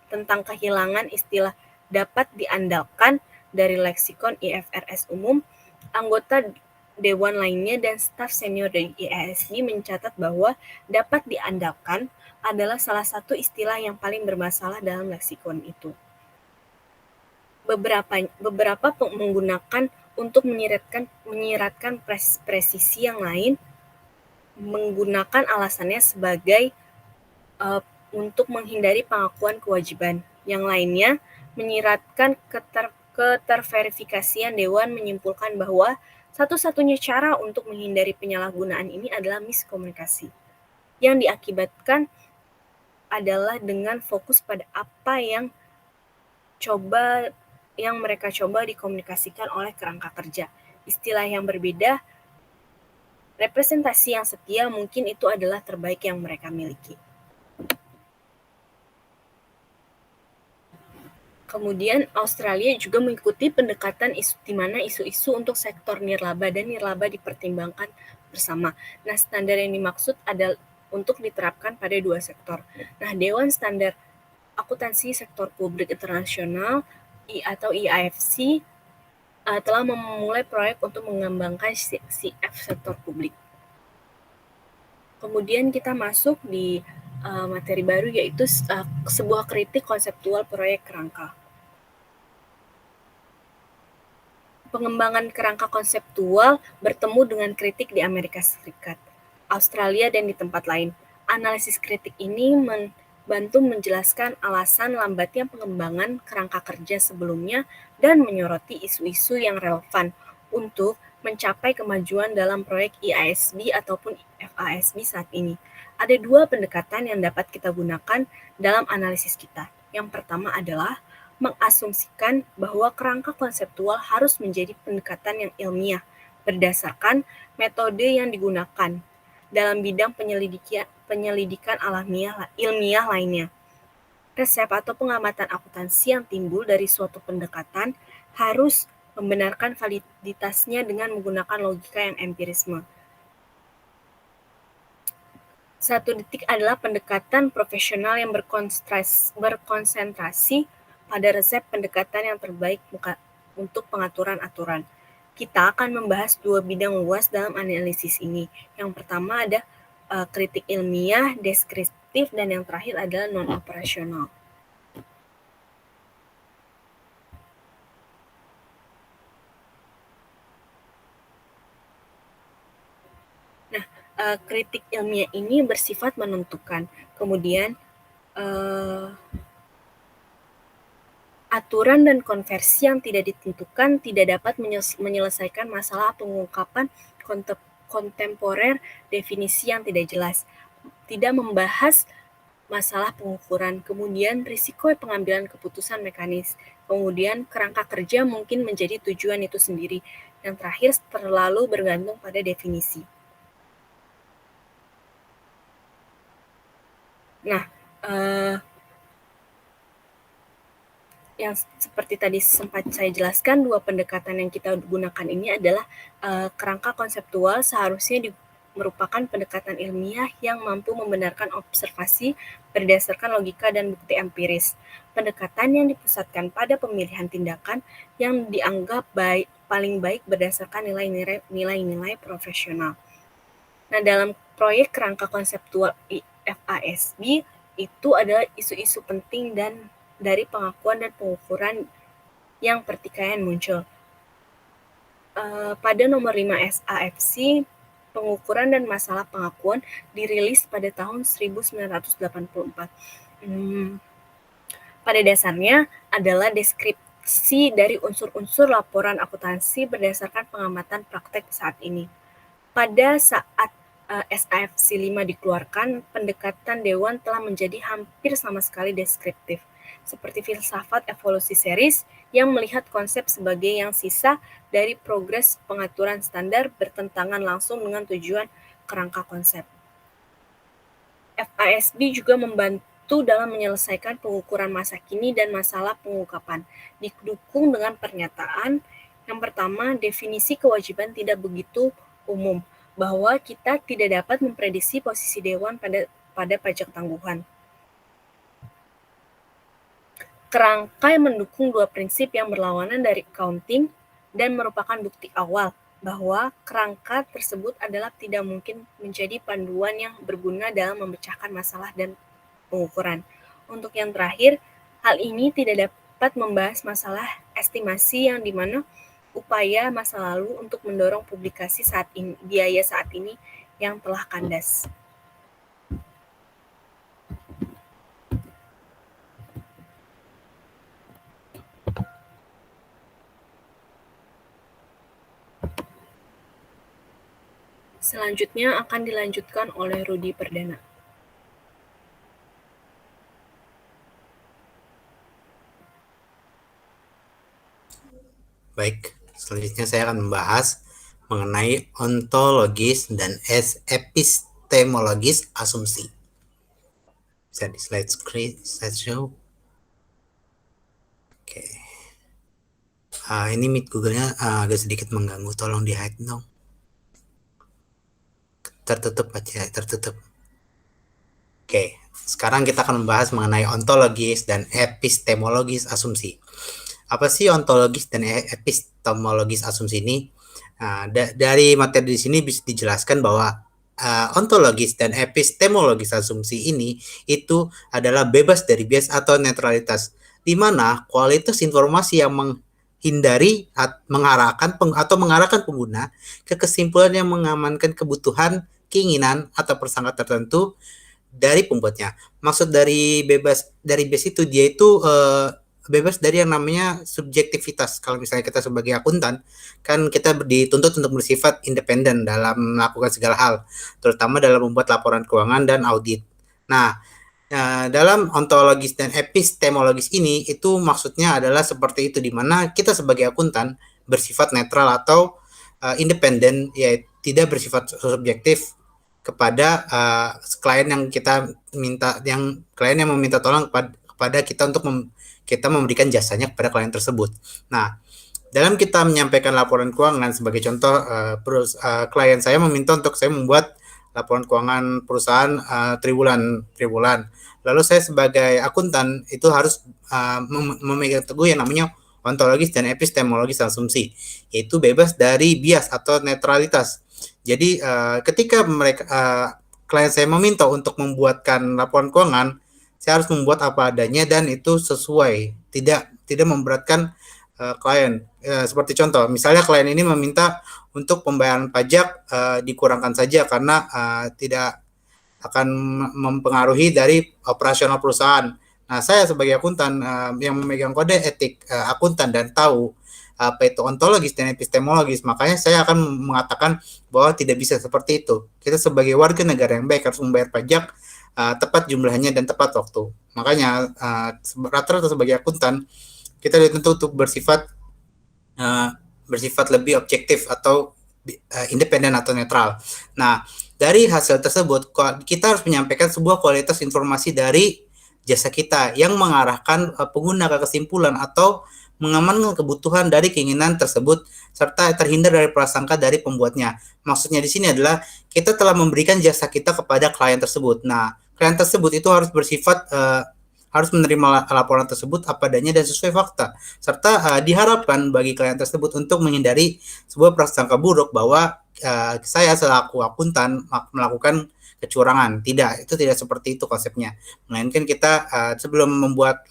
tentang kehilangan istilah dapat diandalkan dari leksikon IFRS umum, anggota Dewan lainnya dan staf senior dari IASB mencatat bahwa dapat diandalkan adalah salah satu istilah yang paling bermasalah dalam leksikon itu. Beberapa menggunakan untuk menyiratkan presisi yang lain menggunakan alasannya sebagai untuk menghindari pengakuan kewajiban. Yang lainnya menyiratkan keterverifikasian Dewan menyimpulkan bahwa satu-satunya cara untuk menghindari penyalahgunaan ini adalah miskomunikasi. Yang diakibatkan adalah dengan fokus pada apa yang mereka coba dikomunikasikan oleh kerangka kerja. Istilah yang berbeda, representasi yang setia mungkin itu adalah terbaik yang mereka miliki. Kemudian Australia juga mengikuti pendekatan di mana isu-isu untuk sektor nirlaba dan nirlaba dipertimbangkan bersama. Nah, standar yang dimaksud adalah untuk diterapkan pada dua sektor. Nah, Dewan Standar Akuntansi Sektor Publik Internasional atau IAFC telah memulai proyek untuk mengembangkan CF sektor publik. Kemudian kita masuk di materi baru, yaitu sebuah kritik konseptual proyek kerangka. Pengembangan kerangka konseptual bertemu dengan kritik di Amerika Serikat, Australia, dan di tempat lain. Analisis kritik ini membantu menjelaskan alasan lambatnya pengembangan kerangka kerja sebelumnya dan menyoroti isu-isu yang relevan untuk mencapai kemajuan dalam proyek IASB ataupun FASB saat ini. Ada dua pendekatan yang dapat kita gunakan dalam analisis kita. Yang pertama adalah mengasumsikan bahwa kerangka konseptual harus menjadi pendekatan yang ilmiah berdasarkan metode yang digunakan dalam bidang penyelidikan ilmiah lainnya. Resep atau pengamatan akuntansi yang timbul dari suatu pendekatan harus membenarkan validitasnya dengan menggunakan logika yang empirisme. Satu detik adalah pendekatan profesional yang berkonsentrasi pada resep pendekatan yang terbaik untuk pengaturan aturan. Kita akan membahas dua bidang luas dalam analisis ini. Yang pertama ada kritik ilmiah, deskriptif, dan yang terakhir adalah non-operasional. Nah, kritik ilmiah ini bersifat menentukan. Kemudian aturan dan konversi yang tidak ditentukan tidak dapat menyelesaikan masalah pengungkapan kontemporer, definisi yang tidak jelas, tidak membahas masalah pengukuran, kemudian risiko pengambilan keputusan mekanis, kemudian kerangka kerja mungkin menjadi tujuan itu sendiri, yang terakhir terlalu bergantung pada definisi. Nah, yang seperti tadi sempat saya jelaskan, dua pendekatan yang kita gunakan ini adalah kerangka konseptual seharusnya merupakan pendekatan ilmiah yang mampu membenarkan observasi berdasarkan logika dan bukti empiris. Pendekatan yang dipusatkan pada pemilihan tindakan yang dianggap paling baik berdasarkan nilai-nilai profesional. Nah, dalam proyek kerangka konseptual FASB itu adalah isu-isu penting dan dari pengakuan dan pengukuran yang pertikaian muncul. Pada nomor 5 SAFC, pengukuran dan masalah pengakuan dirilis pada tahun 1984. Pada dasarnya adalah deskripsi dari unsur-unsur laporan akuntansi berdasarkan pengamatan praktek saat ini. Pada saat SAFC 5 dikeluarkan, pendekatan Dewan telah menjadi hampir sama sekali deskriptif, seperti filsafat evolusi series yang melihat konsep sebagai yang sisa dari progres pengaturan standar bertentangan langsung dengan tujuan kerangka konsep. FASD juga membantu dalam menyelesaikan pengukuran masa kini dan masalah pengungkapan, didukung dengan pernyataan yang pertama, definisi kewajiban tidak begitu umum, bahwa kita tidak dapat memprediksi posisi Dewan pada pajak tangguhan. Kerangka yang mendukung dua prinsip yang berlawanan dari accounting dan merupakan bukti awal bahwa kerangka tersebut adalah tidak mungkin menjadi panduan yang berguna dalam memecahkan masalah dan pengukuran. Untuk yang terakhir, hal ini tidak dapat membahas masalah estimasi yang dimana upaya masa lalu untuk mendorong publikasi biaya saat ini yang telah kandas. Selanjutnya akan dilanjutkan oleh Rudi Perdana. Baik, selanjutnya saya akan membahas mengenai ontologis dan epistemologis asumsi. Bisa di slideshow. Oke. Ini Meet Google-nya agak sedikit mengganggu, tolong di-hide dong. Tertutup aja, tertutup. Oke, sekarang kita akan membahas mengenai ontologis dan epistemologis asumsi. Apa sih ontologis dan epistemologis asumsi ini? Dari materi di sini bisa dijelaskan bahwa ontologis dan epistemologis asumsi ini itu adalah bebas dari bias atau netralitas, di mana kualitas informasi yang menghindari mengarahkan pengguna ke kesimpulan yang mengamankan kebutuhan, keinginan atau persangka tertentu dari pembuatnya. Maksud dari bebas dari bias itu, dia itu bebas dari yang namanya subjektivitas. Kalau misalnya kita sebagai akuntan, kan kita dituntut untuk bersifat independen dalam melakukan segala hal, terutama dalam membuat laporan keuangan dan audit. Nah, dalam ontologis dan epistemologis ini, itu maksudnya adalah seperti itu, di mana kita sebagai akuntan bersifat netral atau independen, ya tidak bersifat subjektif kepada klien yang meminta tolong kepada kita untuk kita memberikan jasanya kepada klien tersebut. Nah, dalam kita menyampaikan laporan keuangan, sebagai contoh, klien saya meminta untuk saya membuat laporan keuangan perusahaan triwulan. Lalu saya sebagai akuntan itu harus memegang teguh yang namanya ontologis dan epistemologis asumsi, yaitu bebas dari bias atau netralitas. Jadi ketika klien saya meminta untuk membuatkan laporan keuangan, saya harus membuat apa adanya dan itu sesuai, tidak memberatkan klien. Seperti contoh, misalnya klien ini meminta untuk pembayaran pajak dikurangkan saja karena tidak akan mempengaruhi dari operasional perusahaan. Nah, saya sebagai akuntan yang memegang kode etik akuntan dan tahu apa itu ontologis dan epistemologis, makanya saya akan mengatakan bahwa tidak bisa seperti itu. Kita sebagai warga negara yang baik harus membayar pajak tepat jumlahnya dan tepat waktu. Makanya rata-rata sebagai akuntan kita dituntut untuk bersifat lebih objektif atau independen atau netral. Nah, dari hasil tersebut kita harus menyampaikan sebuah kualitas informasi dari jasa kita yang mengarahkan pengguna ke kesimpulan atau mengamankan kebutuhan dari keinginan tersebut serta terhindar dari prasangka dari pembuatnya. Maksudnya di sini adalah kita telah memberikan jasa kita kepada klien tersebut. Nah, klien tersebut itu harus bersifat harus menerima laporan tersebut apa adanya dan sesuai fakta, serta diharapkan bagi klien tersebut untuk menghindari sebuah prasangka buruk bahwa saya selaku akuntan melakukan kecurangan. Tidak, itu tidak seperti itu konsepnya. Melainkan kita sebelum membuat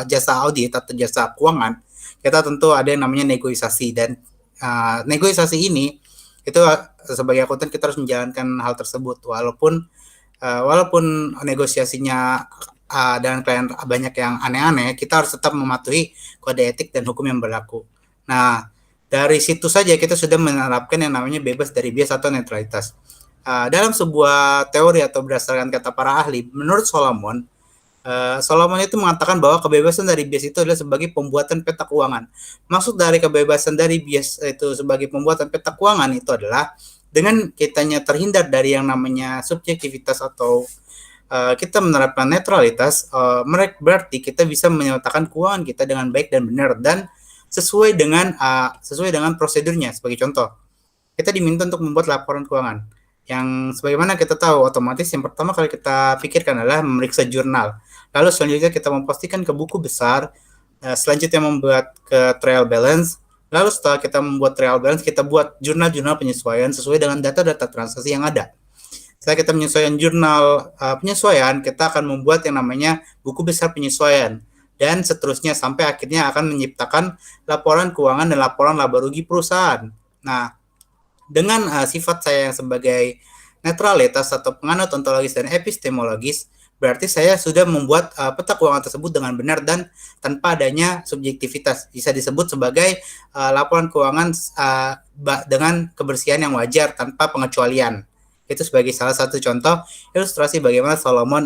jasa audit atau jasa keuangan, kita tentu ada yang namanya negosiasi, dan negosiasi ini itu sebagai akuntan kita harus menjalankan hal tersebut walaupun negosiasinya dengan klien banyak yang aneh-aneh, kita harus tetap mematuhi kode etik dan hukum yang berlaku. Nah, dari situ saja kita sudah menerapkan yang namanya bebas dari bias atau netralitas. dalam sebuah teori atau berdasarkan kata para ahli, menurut Solomon, Solomon itu mengatakan bahwa kebebasan dari bias itu adalah sebagai pembuatan peta keuangan. Maksud dari kebebasan dari bias itu sebagai pembuatan peta keuangan itu adalah dengan kitanya terhindar dari yang namanya subjektivitas atau kita menerapkan netralitas, berarti kita bisa menyatakan keuangan kita dengan baik dan benar dan sesuai dengan prosedurnya. Sebagai contoh, kita diminta untuk membuat laporan keuangan yang sebagaimana kita tahu otomatis yang pertama kali kita pikirkan adalah memeriksa jurnal. Lalu selanjutnya kita mempostingkan ke buku besar, selanjutnya membuat ke trial balance. Lalu setelah kita membuat trial balance, kita buat jurnal-jurnal penyesuaian sesuai dengan data-data transaksi yang ada. Setelah kita menyesuaikan jurnal penyesuaian, kita akan membuat yang namanya buku besar penyesuaian. Dan seterusnya sampai akhirnya akan menciptakan laporan keuangan dan laporan laba rugi perusahaan. Nah, dengan sifat saya yang sebagai netralitas atau penganut ontologis dan epistemologis, berarti saya sudah membuat peta keuangan tersebut dengan benar dan tanpa adanya subjektivitas. Bisa disebut sebagai laporan keuangan dengan kebersihan yang wajar tanpa pengecualian. Itu sebagai salah satu contoh ilustrasi bagaimana Solomon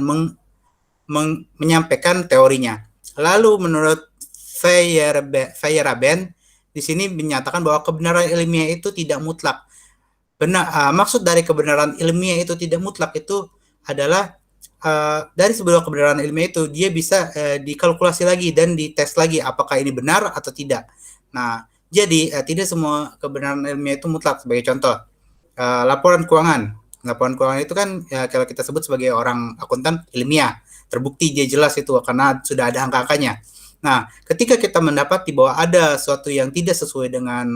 menyampaikan teorinya. Lalu menurut Feyerabend di sini menyatakan bahwa kebenaran ilmiah itu tidak mutlak. Maksud dari kebenaran ilmiah itu tidak mutlak itu adalah dari sebuah kebenaran ilmiah itu dia bisa dikalkulasi lagi dan dites lagi apakah ini benar atau tidak. Nah, jadi tidak semua kebenaran ilmiah itu mutlak. Sebagai contoh, laporan keuangan. Laporan keuangan itu kan kalau kita sebut sebagai orang akuntan ilmiah, terbukti dia jelas itu karena sudah ada angka-angkanya. Nah, ketika kita mendapati bahwa ada sesuatu yang tidak sesuai dengan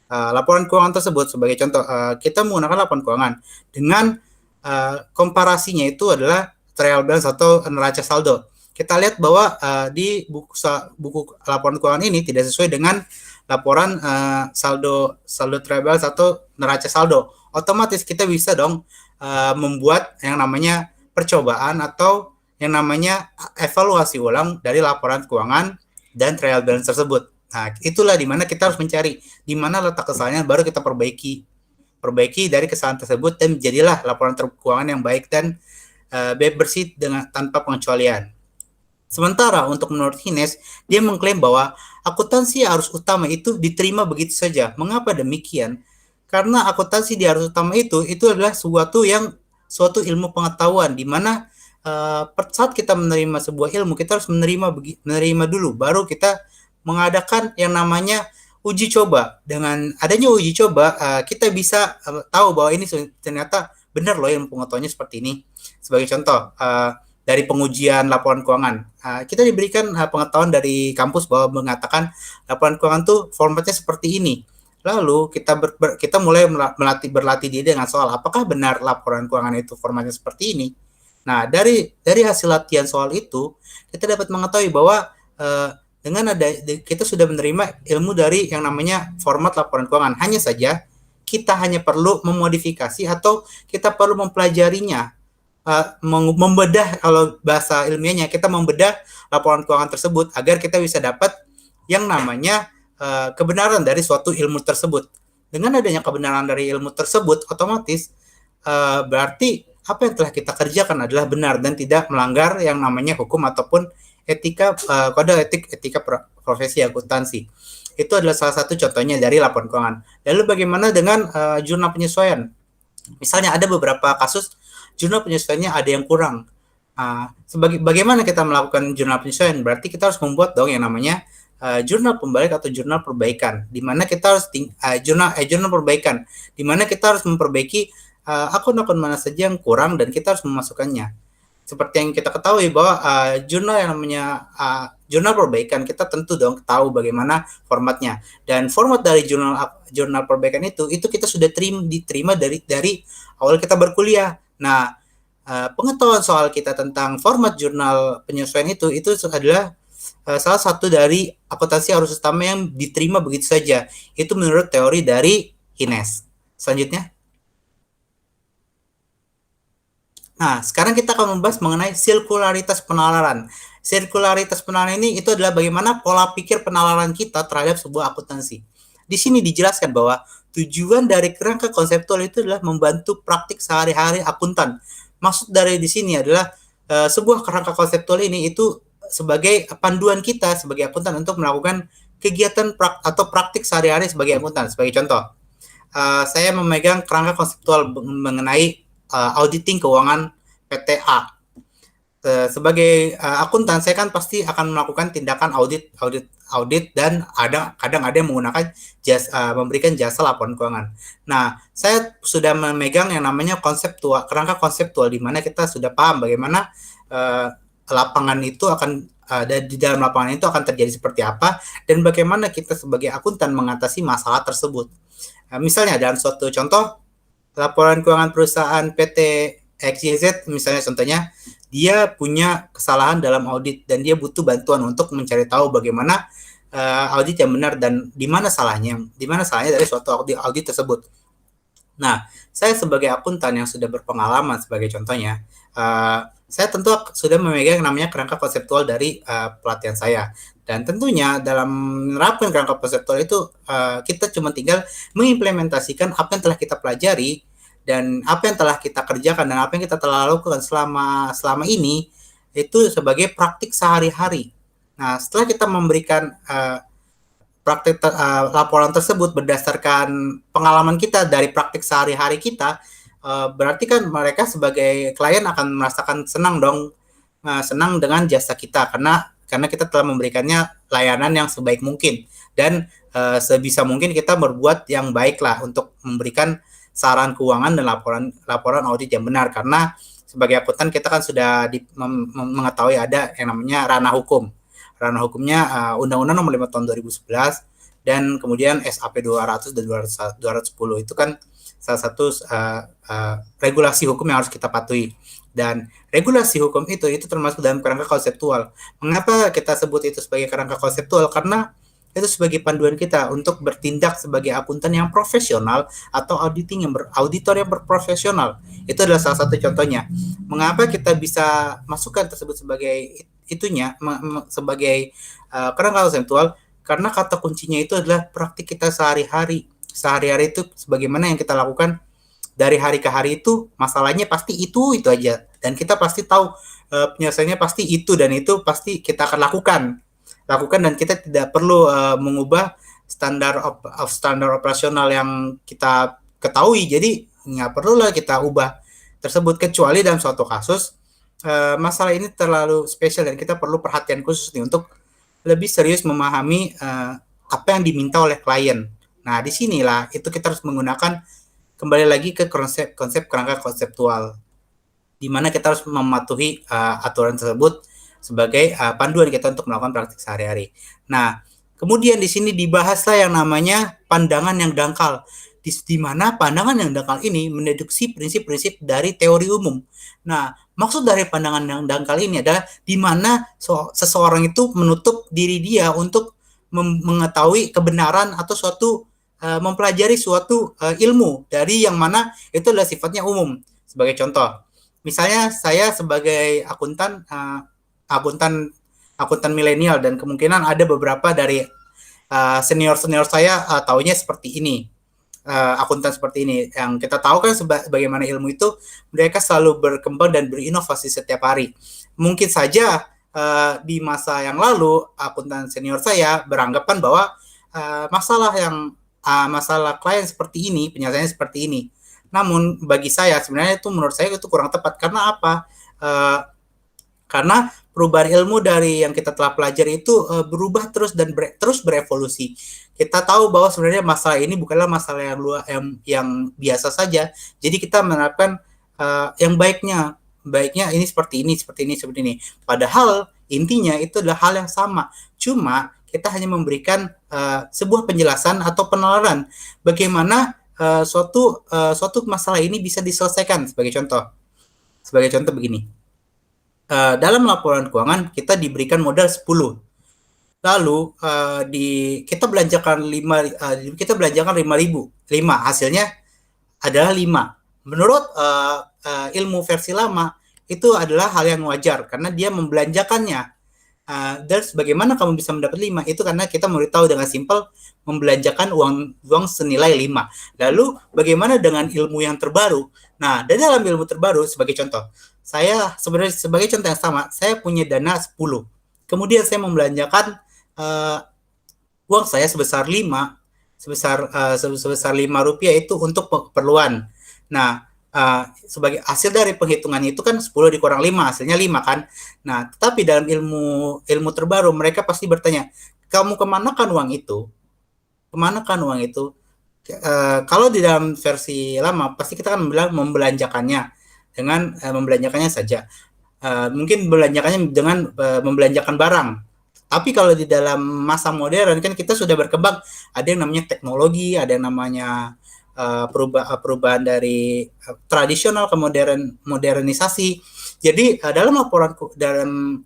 laporan keuangan tersebut, sebagai contoh, kita menggunakan laporan keuangan dengan komparasinya itu adalah trial balance atau neraca saldo. Kita lihat bahwa di buku laporan keuangan ini tidak sesuai dengan laporan saldo trial balance atau neraca saldo. Otomatis kita bisa dong membuat yang namanya percobaan atau yang namanya evaluasi ulang dari laporan keuangan dan trial balance tersebut. Nah, itulah di mana kita harus mencari di mana letak kesalahannya, baru kita perbaiki dari kesalahan tersebut dan jadilah laporan keuangan yang baik dan bersih dengan tanpa pengecualian. Sementara untuk menurut Hines, dia mengklaim bahwa akuntansi arus utama itu diterima begitu saja. Mengapa demikian? Karena akuntansi di arus utama itu adalah suatu ilmu pengetahuan di mana saat kita menerima sebuah ilmu, kita harus menerima dulu, baru kita mengadakan yang namanya uji coba. Dengan adanya uji coba, kita bisa tahu bahwa ini ternyata benar loh ilmu pengetahuannya seperti ini. Sebagai contoh, dari pengujian laporan keuangan, kita diberikan pengetahuan dari kampus bahwa mengatakan laporan keuangan tuh formatnya seperti ini. Lalu kita mulai berlatih diri dengan soal apakah benar laporan keuangan itu formatnya seperti ini. Nah, dari hasil latihan soal itu, kita dapat mengetahui bahwa dengan kita sudah menerima ilmu dari yang namanya format laporan keuangan. Hanya saja kita hanya perlu memodifikasi atau kita perlu mempelajarinya, membedah, kalau bahasa ilmiahnya kita membedah laporan keuangan tersebut agar kita bisa dapat yang namanya kebenaran dari suatu ilmu tersebut. Dengan adanya kebenaran dari ilmu tersebut, otomatis berarti apa yang telah kita kerjakan adalah benar dan tidak melanggar yang namanya hukum ataupun kode etika profesi akuntansi. Itu adalah salah satu contohnya dari laporan keuangan. Lalu bagaimana dengan jurnal penyesuaian? Misalnya ada beberapa kasus jurnal penyesuaiannya ada yang kurang. Bagaimana kita melakukan jurnal penyesuaian? Berarti kita harus membuat dong yang namanya jurnal pembalik atau jurnal perbaikan, di mana kita harus jurnal perbaikan, di mana kita harus memperbaiki akun-akun mana saja yang kurang dan kita harus memasukkannya. Seperti yang kita ketahui bahwa jurnal yang namanya jurnal perbaikan, kita tentu dong tahu bagaimana formatnya, dan format dari jurnal perbaikan itu kita sudah diterima dari awal kita berkuliah. Nah, pengetahuan soal kita tentang format jurnal penyesuaian itu adalah salah satu dari akuntansi arus utama yang diterima begitu saja. Itu menurut teori dari Hines. Selanjutnya. Nah, sekarang kita akan membahas mengenai sirkularitas penalaran. Sirkularitas penalaran ini itu adalah bagaimana pola pikir penalaran kita terhadap sebuah akuntansi. Di sini dijelaskan bahwa tujuan dari kerangka konseptual itu adalah membantu praktik sehari-hari akuntan. Maksud dari di sini adalah sebuah kerangka konseptual ini itu sebagai panduan kita sebagai akuntan untuk melakukan kegiatan atau praktik sehari-hari sebagai akuntan. Sebagai contoh, saya memegang kerangka konseptual mengenai auditing keuangan PTA. Sebagai akuntan, saya kan pasti akan melakukan tindakan audit dan kadang ada yang menggunakan memberikan jasa laporan keuangan. Nah, saya sudah memegang yang namanya kerangka konseptual, di mana kita sudah paham bagaimana lapangan itu akan di dalam lapangan itu akan terjadi seperti apa dan bagaimana kita sebagai akuntan mengatasi masalah tersebut. Misalnya dalam suatu contoh laporan keuangan perusahaan PT XYZ, misalnya contohnya dia punya kesalahan dalam audit dan dia butuh bantuan untuk mencari tahu bagaimana audit yang benar dan di mana salahnya dari suatu audit tersebut. Nah, saya sebagai akuntan yang sudah berpengalaman sebagai contohnya, saya tentu sudah memegang namanya kerangka konseptual dari pelatihan saya. Dan tentunya dalam menerapkan kerangka konseptual itu kita cuma tinggal mengimplementasikan apa yang telah kita pelajari dan apa yang telah kita kerjakan dan apa yang kita telah lakukan selama ini itu sebagai praktik sehari-hari. Nah, setelah kita memberikan praktik laporan tersebut berdasarkan pengalaman kita dari praktik sehari-hari kita, berarti kan mereka sebagai klien akan merasakan senang dong, senang dengan jasa kita karena kita telah memberikannya layanan yang sebaik mungkin dan sebisa mungkin kita berbuat yang baik lah untuk memberikan saran keuangan dan laporan audit yang benar, karena sebagai akuntan kita kan sudah mengetahui ada yang namanya ranah hukum. Ranah hukumnya Undang-Undang Nomor 5 Tahun 2011 dan kemudian SAP 200 dan 210 itu kan salah satu regulasi hukum yang harus kita patuhi. Dan regulasi hukum itu termasuk dalam kerangka konseptual. Mengapa kita sebut itu sebagai kerangka konseptual? Karena itu sebagai panduan kita untuk bertindak sebagai akuntan yang profesional atau auditor yang berprofesional. Itu adalah salah satu contohnya. Mengapa kita bisa masukkan tersebut sebagai sebagai kerangka konseptual? Karena kata kuncinya itu adalah praktik kita sehari-hari. Sehari-hari itu sebagaimana yang kita lakukan dari hari ke hari itu, masalahnya pasti itu aja. Dan kita pasti tahu penyelesaiannya pasti itu dan itu pasti kita akan lakukan dan kita tidak perlu mengubah standar operasional yang kita ketahui. Jadi nggak perlulah kita ubah tersebut kecuali dalam suatu kasus masalah ini terlalu spesial dan kita perlu perhatian khusus nih untuk lebih serius memahami apa yang diminta oleh klien. Nah, disinilah itu kita harus menggunakan kembali lagi ke konsep kerangka konseptual, di mana kita harus mematuhi aturan tersebut sebagai panduan kita untuk melakukan praktik sehari-hari. Nah, kemudian di sini dibahaslah yang namanya pandangan yang dangkal, di mana pandangan yang dangkal ini mendeduksi prinsip-prinsip dari teori umum. Nah, maksud dari pandangan yang dangkal ini adalah di mana seseorang itu menutup diri dia untuk mengetahui kebenaran atau mempelajari suatu ilmu dari yang mana itu adalah sifatnya umum. Sebagai contoh, misalnya saya sebagai akuntan milenial dan kemungkinan ada beberapa dari senior saya taunya seperti ini, akuntan seperti ini. Yang kita tahu kan bagaimana ilmu itu mereka selalu berkembang dan berinovasi setiap hari. Mungkin saja di masa yang lalu akuntan senior saya beranggapan bahwa masalah klien seperti ini, penyelesaiannya seperti ini. Namun bagi saya sebenarnya itu menurut saya itu kurang tepat. Karena apa? Karena perubahan ilmu dari yang kita telah pelajari itu berubah terus dan terus berevolusi. Kita tahu bahwa sebenarnya masalah ini bukanlah masalah yang biasa saja. Jadi kita menerapkan yang baiknya ini seperti ini. Padahal intinya itu adalah hal yang sama. Cuma kita hanya memberikan sebuah penjelasan atau penalaran bagaimana suatu masalah ini bisa diselesaikan. Sebagai contoh begini. Dalam laporan keuangan kita diberikan modal 10. Lalu kita belanjakan 5.000, hasilnya adalah 5. Menurut ilmu versi lama itu adalah hal yang wajar karena dia membelanjakannya Dan bagaimana kamu bisa mendapat 5? Itu karena kita memberitahu dengan simpel membelanjakan uang senilai 5. Lalu bagaimana dengan ilmu yang terbaru? Nah, dari dalam ilmu terbaru sebagai contoh, saya sebenarnya sebagai contoh yang sama, saya punya dana 10. Kemudian saya membelanjakan uang saya sebesar 5, sebesar 5 rupiah itu untuk keperluan. Nah, sebagai hasil dari penghitungan itu kan 10 dikurang 5, hasilnya 5 kan. Nah, tetapi dalam ilmu terbaru mereka pasti bertanya, kamu kemanakan uang itu? Kemanakan uang itu? Kalau di dalam versi lama pasti kita kan bilang membelanjakannya dengan membelanjakannya saja. Mungkin belanjakannya dengan membelanjakan barang. Tapi kalau di dalam masa modern kan kita sudah berkembang, ada yang namanya teknologi, ada yang namanya perubahan dari tradisional ke modernisasi. Jadi dalam laporan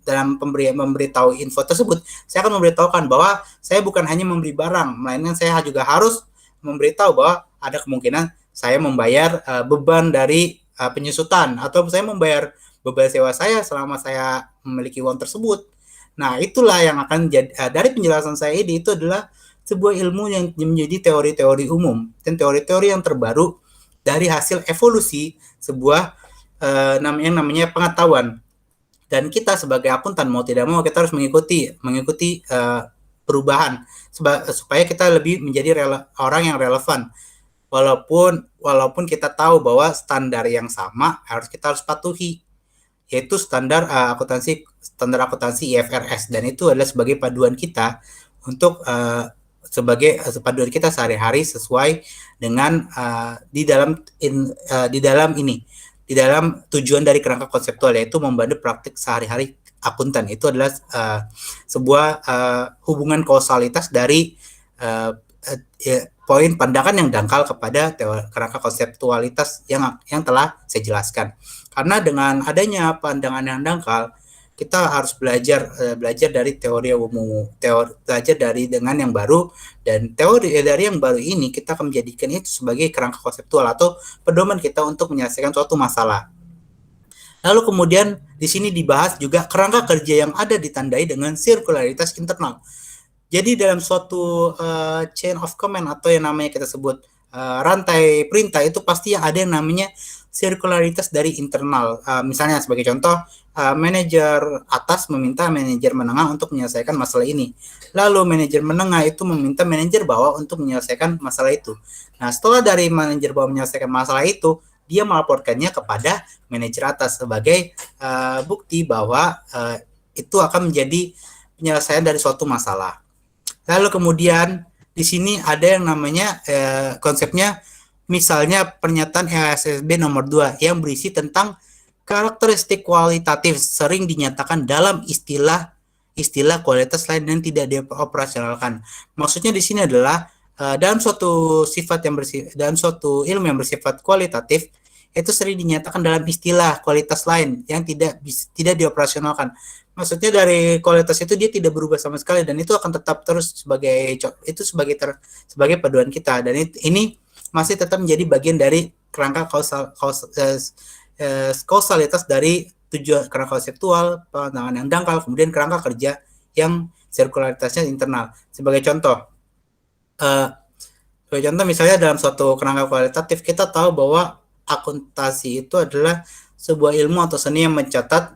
dalam memberitahu info tersebut, saya akan memberitahukan bahwa saya bukan hanya membeli barang, melainkan saya juga harus memberitahu bahwa ada kemungkinan saya membayar beban dari penyusutan atau saya membayar beban sewa saya selama saya memiliki uang tersebut. Nah, itulah yang akan jadi dari penjelasan saya ini itu adalah sebuah ilmu yang menjadi teori-teori umum dan teori-teori yang terbaru dari hasil evolusi sebuah namanya pengetahuan. Dan kita sebagai akuntan mau tidak mau kita harus mengikuti perubahan supaya kita lebih menjadi orang yang relevan. Walaupun kita tahu bahwa standar yang sama kita harus patuhi, yaitu standar akuntansi IFRS, dan itu adalah sebagai paduan kita untuk sebagai paduan kita sehari-hari sesuai dengan di dalam tujuan dari kerangka konseptual, yaitu membantu praktik sehari-hari akuntan. Itu adalah sebuah hubungan kausalitas dari poin pandangan yang dangkal kepada kerangka konseptualitas yang telah saya jelaskan. Karena dengan adanya pandangan yang dangkal, kita harus belajar dari teori umum, belajar dari dengan yang baru, dan teori dari yang baru ini kita akan menjadikan itu sebagai kerangka konseptual atau pedoman kita untuk menyelesaikan suatu masalah. Lalu kemudian di sini dibahas juga kerangka kerja yang ada ditandai dengan sirkularitas internal. Jadi dalam suatu chain of command atau yang namanya kita sebut rantai perintah itu pasti ada yang namanya sirkularitas dari internal. Misalnya sebagai contoh, manajer atas meminta manajer menengah untuk menyelesaikan masalah ini. Lalu manajer menengah itu meminta manajer bawah untuk menyelesaikan masalah itu. Nah, setelah dari manajer bawah menyelesaikan masalah itu, dia melaporkannya kepada manajer atas sebagai bukti bahwa itu akan menjadi penyelesaian dari suatu masalah. Lalu kemudian di sini ada yang namanya konsepnya, misalnya pernyataan EASSB nomor 2 yang berisi tentang karakteristik kualitatif sering dinyatakan dalam istilah kualitas lain dan tidak dioperasionalkan. Maksudnya di sini adalah dalam suatu ilmu yang bersifat kualitatif itu sering dinyatakan dalam istilah kualitas lain yang tidak dioperasionalkan. Maksudnya dari kualitas itu dia tidak berubah sama sekali dan itu akan tetap terus sebagai paduan kita, dan ini masih tetap menjadi bagian dari kerangka kausalitas dari tujuan kerangka konseptual, pandangan yang dangkal, kemudian kerangka kerja yang sirkularitasnya internal. Sebagai contoh misalnya dalam suatu kerangka kualitatif kita tahu bahwa akuntansi itu adalah sebuah ilmu atau seni yang mencatat,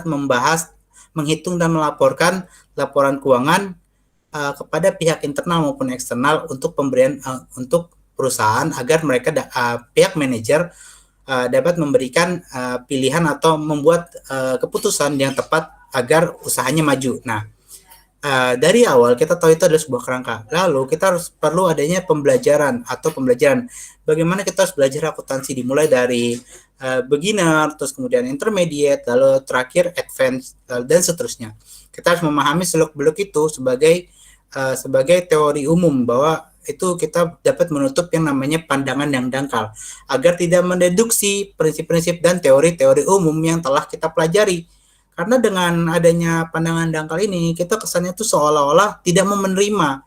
membahas, menghitung dan melaporkan laporan keuangan kepada pihak internal maupun eksternal untuk pemberian untuk perusahaan agar mereka pihak manajer dapat memberikan pilihan atau membuat keputusan yang tepat agar usahanya maju. Nah, dari awal kita tahu itu adalah sebuah kerangka. Lalu kita harus perlu adanya pembelajaran. Bagaimana kita harus belajar akuntansi dimulai dari beginner, terus kemudian intermediate, lalu terakhir advance dan seterusnya. Kita harus memahami seluk-beluk itu sebagai teori umum bahwa itu kita dapat menutup yang namanya pandangan yang dangkal agar tidak mendeduksi prinsip-prinsip dan teori-teori umum yang telah kita pelajari. Karena dengan adanya pandangan dangkal ini, kita kesannya itu seolah-olah tidak mau menerima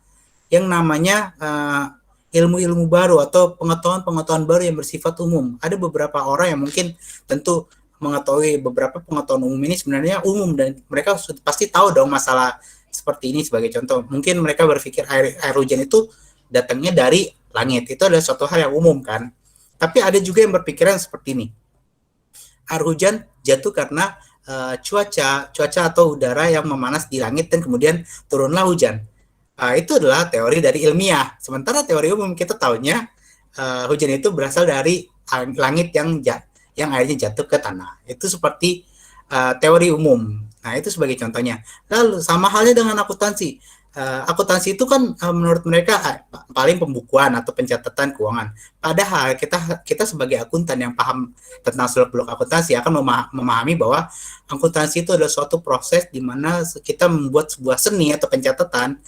yang namanya ilmu-ilmu baru atau pengetahuan-pengetahuan baru yang bersifat umum. Ada beberapa orang yang mungkin tentu mengetahui beberapa pengetahuan umum ini sebenarnya umum dan mereka pasti tahu dong masalah seperti ini. Sebagai contoh, mungkin mereka berpikir air hujan itu datangnya dari langit, itu adalah suatu hal yang umum kan. Tapi ada juga yang berpikiran seperti ini, air hujan jatuh karena cuaca atau udara yang memanas di langit dan kemudian turunlah hujan. Itu adalah teori dari ilmiah. Sementara teori umum kita tahunya hujan itu berasal dari langit yang airnya jatuh ke tanah. Itu seperti teori umum. Nah, itu sebagai contohnya. Lalu sama halnya dengan akuntansi. Akuntansi itu kan menurut mereka paling pembukuan atau pencatatan keuangan. Padahal kita sebagai akuntan yang paham tentang seluk-beluk akuntansi akan memahami bahwa akuntansi itu adalah suatu proses di mana kita membuat sebuah seni atau pencatatan,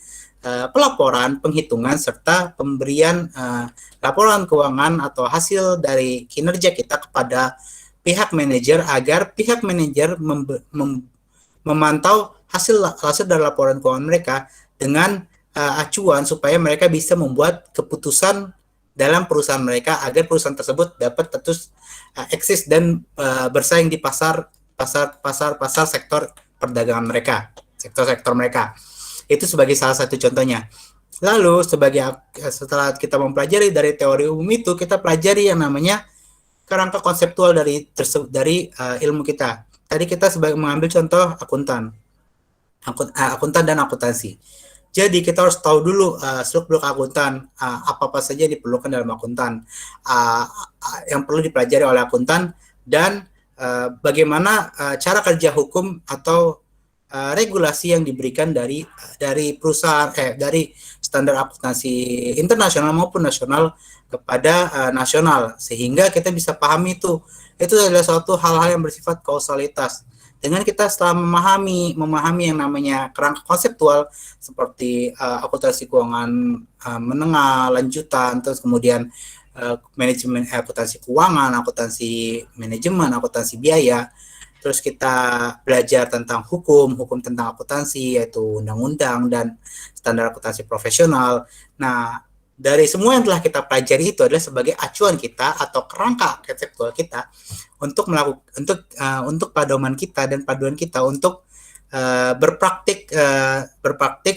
pelaporan, penghitungan, serta pemberian laporan keuangan atau hasil dari kinerja kita kepada pihak manajer agar pihak manajer memantau hasil dari laporan keuangan mereka dengan acuan supaya mereka bisa membuat keputusan dalam perusahaan mereka agar perusahaan tersebut dapat terus eksis dan bersaing di pasar sektor perdagangan mereka, sektor mereka. Itu sebagai salah satu contohnya. Lalu setelah kita mempelajari dari teori umum itu, kita pelajari yang namanya kerangka konseptual dari ilmu kita. Tadi kita mengambil contoh akuntan dan akuntansi. Jadi kita harus tahu dulu seluk-beluk akuntan, apa saja yang diperlukan dalam akuntan, yang perlu dipelajari oleh akuntan, dan bagaimana cara kerja hukum atau regulasi yang diberikan dari perusahaan, dari standar akuntansi internasional maupun nasional kepada nasional, sehingga kita bisa pahami itu adalah suatu hal-hal yang bersifat kausalitas. Dengan kita setelah memahami yang namanya kerangka konseptual seperti akuntansi keuangan menengah, lanjutan, terus kemudian manajemen akuntansi keuangan, akuntansi manajemen, akuntansi biaya, terus kita belajar tentang hukum tentang akuntansi, yaitu undang-undang dan standar akuntansi profesional. Nah, dari semua yang telah kita pelajari itu adalah sebagai acuan kita atau kerangka konseptual kita untuk pedoman kita dan paduan kita untuk berpraktik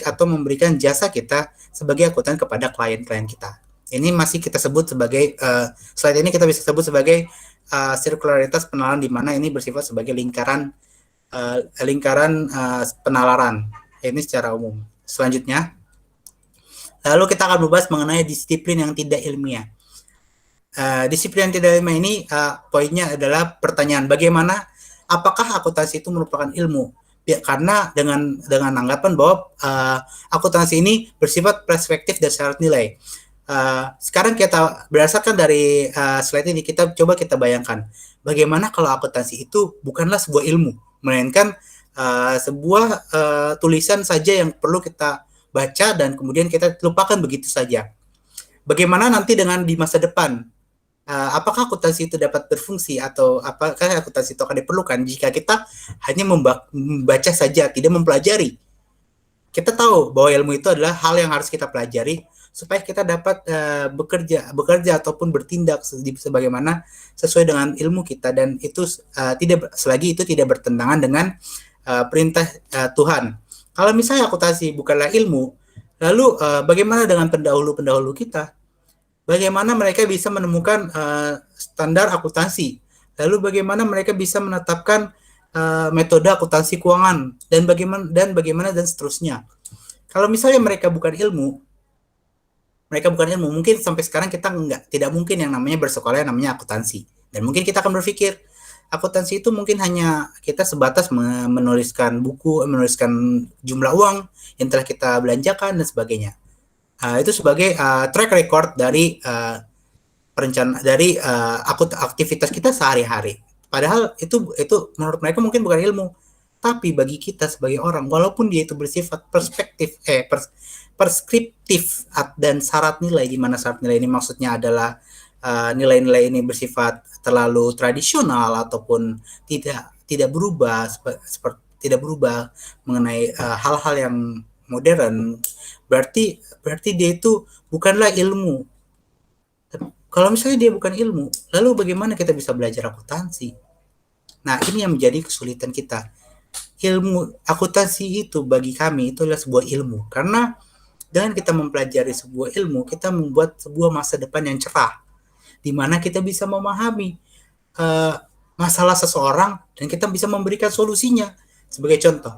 atau memberikan jasa kita sebagai akuntan kepada klien-klien kita. Ini masih kita sebut sebagai slide ini kita bisa sebut sebagai sirkularitas penalaran, di mana ini bersifat sebagai lingkaran penalaran. Ini secara umum. Selanjutnya, lalu kita akan membahas mengenai disiplin yang tidak ilmiah. Disiplin yang tidak ilmiah ini poinnya adalah pertanyaan bagaimana apakah akuntansi itu merupakan ilmu? Ya, karena dengan anggapan bahwa akuntansi ini bersifat perspektif dan syarat nilai. Sekarang kita berdasarkan dari slide ini kita bayangkan bagaimana kalau akuntansi itu bukanlah sebuah ilmu, melainkan sebuah tulisan saja yang perlu kita baca dan kemudian kita lupakan begitu saja. Bagaimana nanti dengan di masa depan? Apakah akuntansi itu dapat berfungsi atau apakah akuntansi itu akan diperlukan jika kita hanya membaca saja, tidak mempelajari? Kita tahu bahwa ilmu itu adalah hal yang harus kita pelajari supaya kita dapat bekerja ataupun bertindak sebagaimana sesuai dengan ilmu kita, dan itu selagi itu tidak bertentangan dengan perintah Tuhan. Kalau misalnya akuntansi bukanlah ilmu, lalu bagaimana dengan pendahulu kita? Bagaimana mereka bisa menemukan standar akuntansi? Lalu bagaimana mereka bisa menetapkan metode akuntansi keuangan dan bagaimana dan seterusnya? Kalau misalnya mereka bukan ilmu, mungkin sampai sekarang kita tidak mungkin yang namanya bersekolah yang namanya akuntansi. Dan mungkin kita akan berpikir akuntansi itu mungkin hanya kita sebatas menuliskan buku, menuliskan jumlah uang yang telah kita belanjakan dan sebagainya. Itu sebagai track record dari aktivitas kita sehari-hari. Padahal itu menurut mereka mungkin bukan ilmu, tapi bagi kita sebagai orang, walaupun dia itu bersifat preskriptif dan syarat nilai, di mana syarat nilai ini maksudnya adalah nilai-nilai ini bersifat terlalu tradisional ataupun tidak berubah mengenai hal-hal yang modern, berarti dia itu bukanlah ilmu. Kalau misalnya dia bukan ilmu, lalu bagaimana kita bisa belajar akuntansi? Nah, ini yang menjadi kesulitan kita. Ilmu akuntansi itu bagi kami itu adalah sebuah ilmu, karena dengan kita mempelajari sebuah ilmu, kita membuat sebuah masa depan yang cerah, di mana kita bisa memahami uh, masalah seseorang dan kita bisa memberikan solusinya. Sebagai contoh,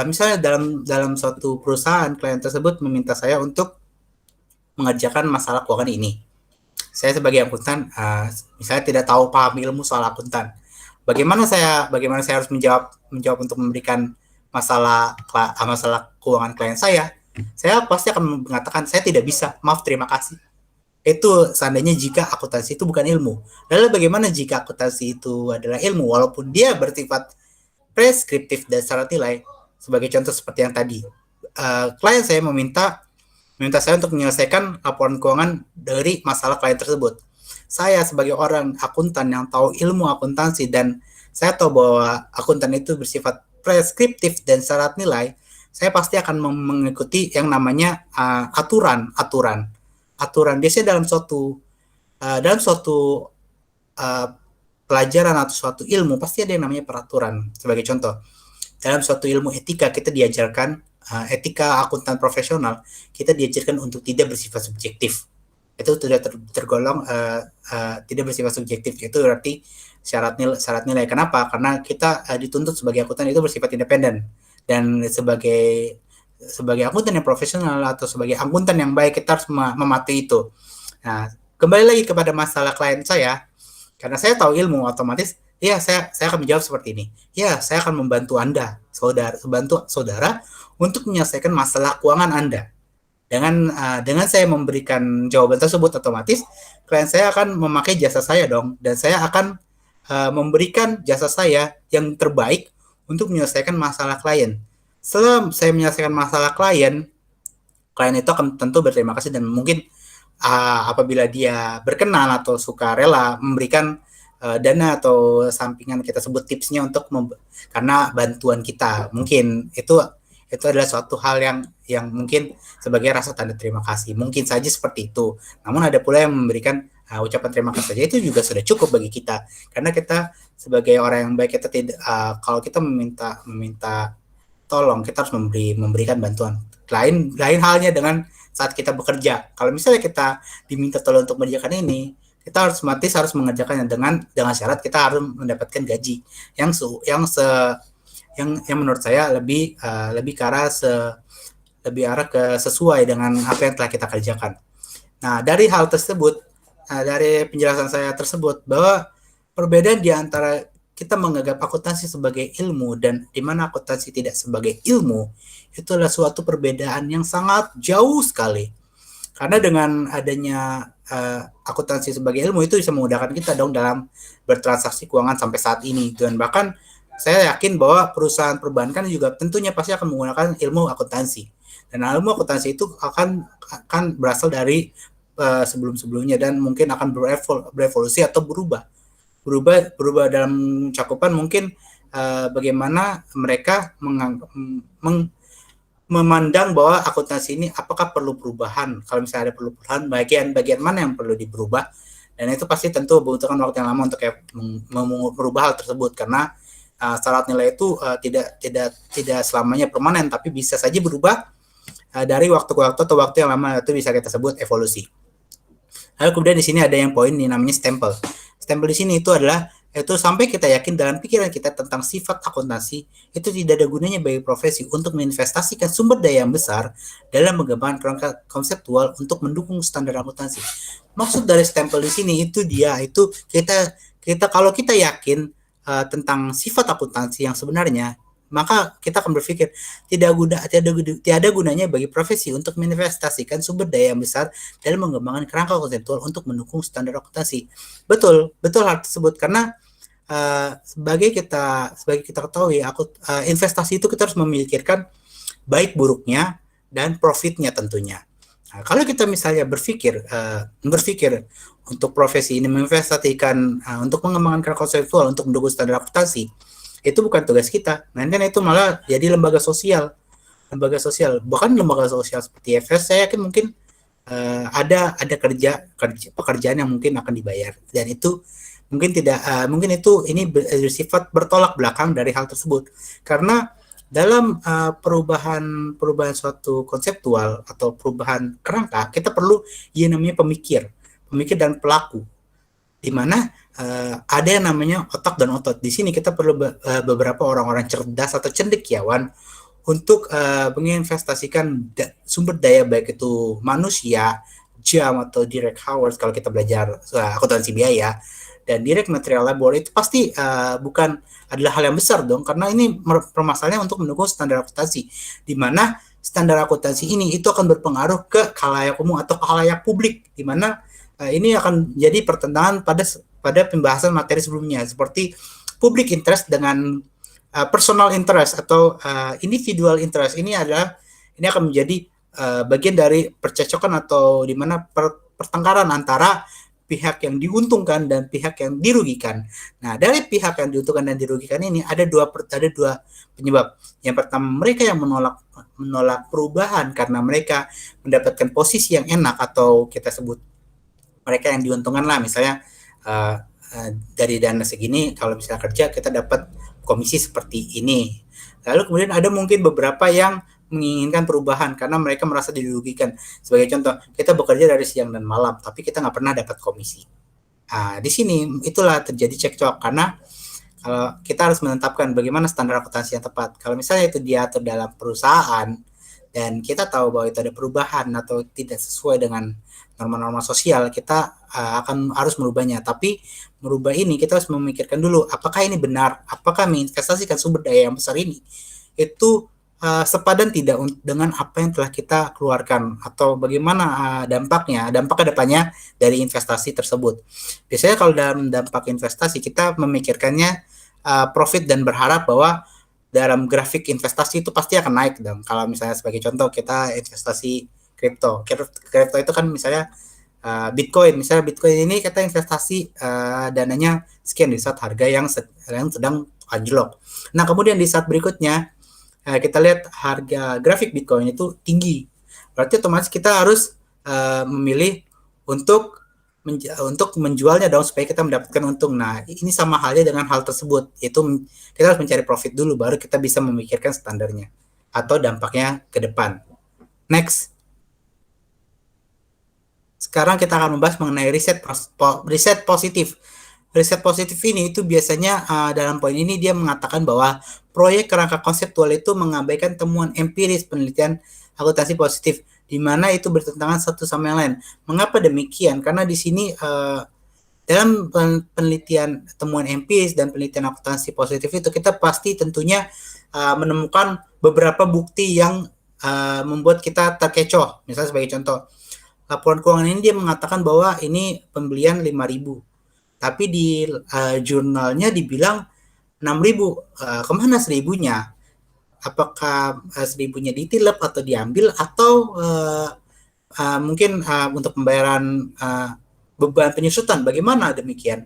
misalnya dalam suatu perusahaan, klien tersebut meminta saya untuk mengerjakan masalah keuangan ini. Saya sebagai akuntan, misalnya tidak tahu paham ilmu soal akuntan. Bagaimana saya harus menjawab untuk memberikan masalah keuangan klien saya? Saya pasti akan mengatakan saya tidak bisa, maaf, terima kasih. Itu seandainya jika akuntansi itu bukan ilmu. Lalu bagaimana jika akuntansi itu adalah ilmu, walaupun dia bersifat preskriptif dan syarat nilai? Sebagai contoh seperti yang tadi, klien saya meminta saya untuk menyelesaikan laporan keuangan dari masalah klien tersebut. Saya sebagai orang akuntan yang tahu ilmu akuntansi dan saya tahu bahwa akuntan itu bersifat preskriptif dan syarat nilai, saya pasti akan mengikuti yang namanya aturan. Biasanya dalam suatu pelajaran atau suatu ilmu pasti ada yang namanya peraturan. Sebagai contoh, dalam suatu ilmu etika kita diajarkan etika akuntan profesional, kita diajarkan untuk tidak bersifat subjektif. Itu sudah tergolong tidak bersifat subjektif. Itu berarti syarat nilai. Kenapa? Karena kita dituntut sebagai akuntan itu bersifat independen, dan sebagai akuntan yang profesional atau sebagai akuntan yang baik kita harus mematuhi itu. Nah, kembali lagi kepada masalah klien saya, karena saya tahu ilmu, otomatis ya saya akan menjawab seperti ini. Ya, saya akan membantu Anda, saudara untuk menyelesaikan masalah keuangan Anda. Dengan saya memberikan jawaban tersebut, otomatis klien saya akan memakai jasa saya dong, dan saya akan memberikan jasa saya yang terbaik untuk menyelesaikan masalah klien. Setelah saya menyelesaikan masalah klien itu akan tentu berterima kasih, dan mungkin apabila dia berkenan atau suka rela memberikan dana atau sampingan, kita sebut tipsnya, untuk karena bantuan kita, mungkin itu adalah suatu hal yang mungkin sebagai rasa tanda terima kasih, mungkin saja seperti itu. Namun ada pula yang memberikan ucapan terima kasih saja, itu juga sudah cukup bagi kita, karena kita sebagai orang yang baik, kita tidak kalau kita meminta tolong, kita harus memberikan bantuan. Lain halnya dengan saat kita bekerja. Kalau misalnya kita diminta tolong untuk mengerjakan ini, kita harus mengerjakannya dengan syarat kita harus mendapatkan gaji yang menurut saya lebih arah ke sesuai dengan apa yang telah kita kerjakan. Nah, dari hal tersebut, dari penjelasan saya tersebut, bahwa perbedaan di antara kita menganggap akuntansi sebagai ilmu dan di mana akuntansi tidak sebagai ilmu, itu adalah suatu perbedaan yang sangat jauh sekali. Karena dengan adanya akuntansi sebagai ilmu, itu bisa memudahkan kita dong dalam bertransaksi keuangan sampai saat ini. Dan bahkan saya yakin bahwa perusahaan perbankan juga tentunya pasti akan menggunakan ilmu akuntansi. Dan ilmu akuntansi itu akan berasal dari sebelum-sebelumnya, dan mungkin akan berevolusi atau berubah dalam cakupan mungkin bagaimana mereka memandang bahwa akuntansi ini apakah perlu perubahan. Kalau misalnya ada perlu perubahan, bagian mana yang perlu diberubah, dan itu pasti tentu membutuhkan waktu yang lama untuk merubah hal tersebut, karena syarat nilai itu tidak selamanya permanen, tapi bisa saja berubah dari waktu ke waktu atau waktu yang lama. Itu bisa kita sebut evolusi. Lalu kemudian di sini ada yang poin ini namanya stempel. Stempel di sini itu adalah sampai kita yakin dalam pikiran kita tentang sifat akuntansi, itu tidak ada gunanya bagi profesi untuk menginvestasikan sumber daya yang besar dalam mengembangkan kerangka konseptual untuk mendukung standar akuntansi. Maksud dari stempel di sini itu kita kalau kita yakin tentang sifat akuntansi yang sebenarnya, maka kita akan berpikir tidak gunanya bagi profesi untuk menginvestasikan sumber daya yang besar dalam mengembangkan kerangka konseptual untuk mendukung standar akuntansi. Betul hal tersebut, karena sebagai kita ketahui, investasi itu kita harus memikirkan baik buruknya dan profitnya tentunya. Nah, kalau kita misalnya berpikir untuk profesi ini menginvestasikan untuk mengembangkan kerangka konseptual untuk mendukung standar akuntansi, itu bukan tugas kita. Nanti itu malah jadi lembaga sosial. Bahkan lembaga sosial seperti FS, saya yakin mungkin ada pekerjaan yang mungkin akan dibayar, dan itu mungkin itu ini bersifat bertolak belakang dari hal tersebut. Karena dalam perubahan suatu konseptual atau perubahan kerangka, kita perlu yang namanya pemikir dan pelaku, di mana ada yang namanya otak dan otot. Di sini kita perlu beberapa orang-orang cerdas atau cendekiawan untuk menginvestasikan sumber daya, baik itu manusia, jam atau direct hours kalau kita belajar akuntansi biaya, dan direct material labor. Itu pasti bukan adalah hal yang besar dong, karena ini permasalahannya untuk mendukung standar akuntansi, di mana standar akuntansi ini itu akan berpengaruh ke khalayak umum atau khalayak publik, di mana ini akan jadi pertentangan pada pembahasan materi sebelumnya, seperti public interest dengan personal interest atau individual interest. Ini akan menjadi bagian dari percecokan atau di mana pertengkaran antara pihak yang diuntungkan dan pihak yang dirugikan. Nah, dari pihak yang diuntungkan dan dirugikan ini ada dua penyebab. Yang pertama, mereka yang menolak perubahan karena mereka mendapatkan posisi yang enak, atau kita sebut mereka yang diuntungkan lah, misalnya dari dana segini kalau misalnya kerja kita dapat komisi seperti ini. Lalu kemudian ada mungkin beberapa yang menginginkan perubahan karena mereka merasa dirugikan. Sebagai contoh, kita bekerja dari siang dan malam, tapi kita nggak pernah dapat komisi. Nah, di sini itulah terjadi cekcok, karena kalau kita harus menetapkan bagaimana standar akuntansi yang tepat. Kalau misalnya itu diatur dalam perusahaan dan kita tahu bahwa itu ada perubahan atau tidak sesuai dengan norma-norma sosial, kita akan harus merubahnya. Tapi merubah ini kita harus memikirkan dulu, apakah ini benar, apakah menginvestasikan sumber daya yang besar ini itu sepadan tidak dengan apa yang telah kita keluarkan, atau bagaimana dampak ke depannya dari investasi tersebut. Biasanya kalau dalam dampak investasi kita memikirkannya profit dan berharap bahwa dalam grafik investasi itu pasti akan naik dong. Kalau misalnya sebagai contoh kita investasi kripto itu kan misalnya Bitcoin ini kita investasi dananya sekian di saat harga yang sedang anjlok. Nah, kemudian di saat berikutnya kita lihat harga grafik Bitcoin itu tinggi, berarti otomatis kita harus memilih untuk menjualnya dong supaya kita mendapatkan untung. Nah, ini sama halnya dengan hal tersebut, yaitu kita harus mencari profit dulu baru kita bisa memikirkan standarnya atau dampaknya ke depan. Next. Sekarang kita akan membahas mengenai riset positif. Riset positif ini itu biasanya dalam poin ini dia mengatakan bahwa proyek kerangka konseptual itu mengabaikan temuan empiris penelitian akuntansi positif, di mana itu bertentangan satu sama yang lain. Mengapa demikian? Karena di sini dalam penelitian temuan empiris dan penelitian akuntansi positif itu kita pasti tentunya menemukan beberapa bukti yang membuat kita terkecoh. Misalnya sebagai contoh, laporan keuangan ini dia mengatakan bahwa ini pembelian 5.000. Tapi di jurnalnya dibilang 6.000. Kemana 1.000-nya? Apakah 1.000-nya ditilep atau diambil, atau mungkin untuk pembayaran beban penyusutan? Bagaimana demikian?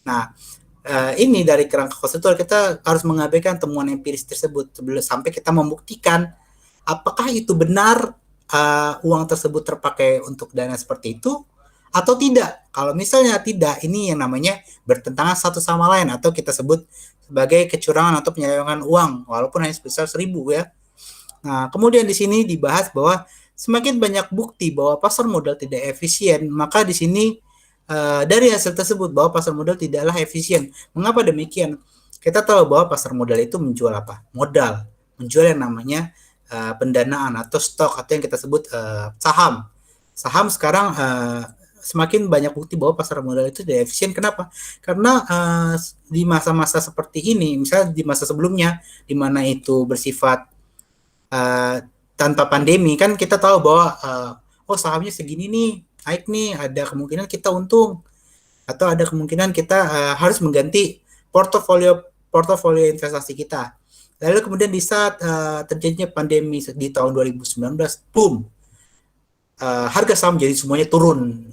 Nah, ini dari kerangka konseptual kita harus mengabaikan temuan empiris tersebut sebelum sampai kita membuktikan apakah itu benar uang tersebut terpakai untuk dana seperti itu atau tidak. Kalau misalnya tidak, ini yang namanya bertentangan satu sama lain, atau kita sebut sebagai kecurangan atau penyelewengan uang walaupun hanya sebesar 1.000 ya. Nah, kemudian di sini dibahas bahwa semakin banyak bukti bahwa pasar modal tidak efisien, maka di sini dari hasil tersebut bahwa pasar modal tidaklah efisien. Mengapa demikian? Kita tahu bahwa pasar modal itu menjual apa? Modal, menjual yang namanya pendanaan atau stok, atau yang kita sebut saham. Saham sekarang semakin banyak bukti bahwa pasar modal itu tidak efisien. Kenapa? Karena di masa-masa seperti ini, misalnya di masa sebelumnya, di mana itu bersifat tanpa pandemi, kan kita tahu bahwa sahamnya segini nih, naik nih, ada kemungkinan kita untung, atau ada kemungkinan kita harus mengganti portofolio investasi kita. Lalu kemudian di saat terjadinya pandemi di tahun 2019, boom, harga saham jadi semuanya turun,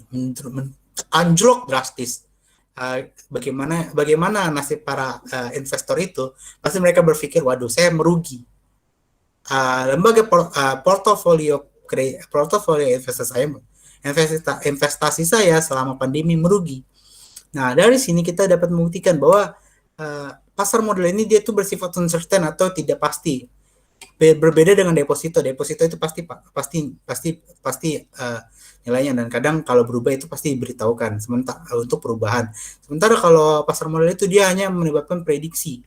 anjlok drastis. Bagaimana nasib para investor itu? Pasti mereka berpikir, waduh, saya merugi. Lembaga portofolio investasi saya selama pandemi merugi. Nah, dari sini kita dapat membuktikan bahwa pasar modal ini dia tuh bersifat uncertain atau tidak pasti. Berbeda dengan deposito. Deposito itu pasti nilainya, dan kadang kalau berubah itu pasti diberitahukan sementara untuk perubahan. Sementara kalau pasar modal itu dia hanya menyebabkan prediksi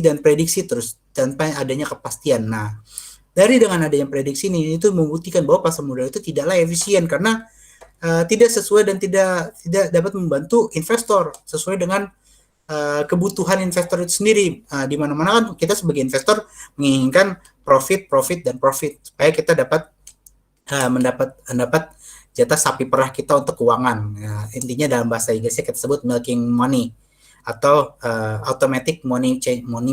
dan prediksi terus tanpa adanya kepastian. Nah, dari dengan adanya prediksi ini itu membuktikan bahwa pasar modal itu tidaklah efisien karena tidak sesuai dan tidak dapat membantu investor sesuai dengan kebutuhan investor itu sendiri. Di mana-mana kan kita sebagai investor menginginkan profit supaya kita dapat mendapat jatah sapi perah kita untuk keuangan. Intinya dalam bahasa Inggrisnya kita sebut milking money atau automatic money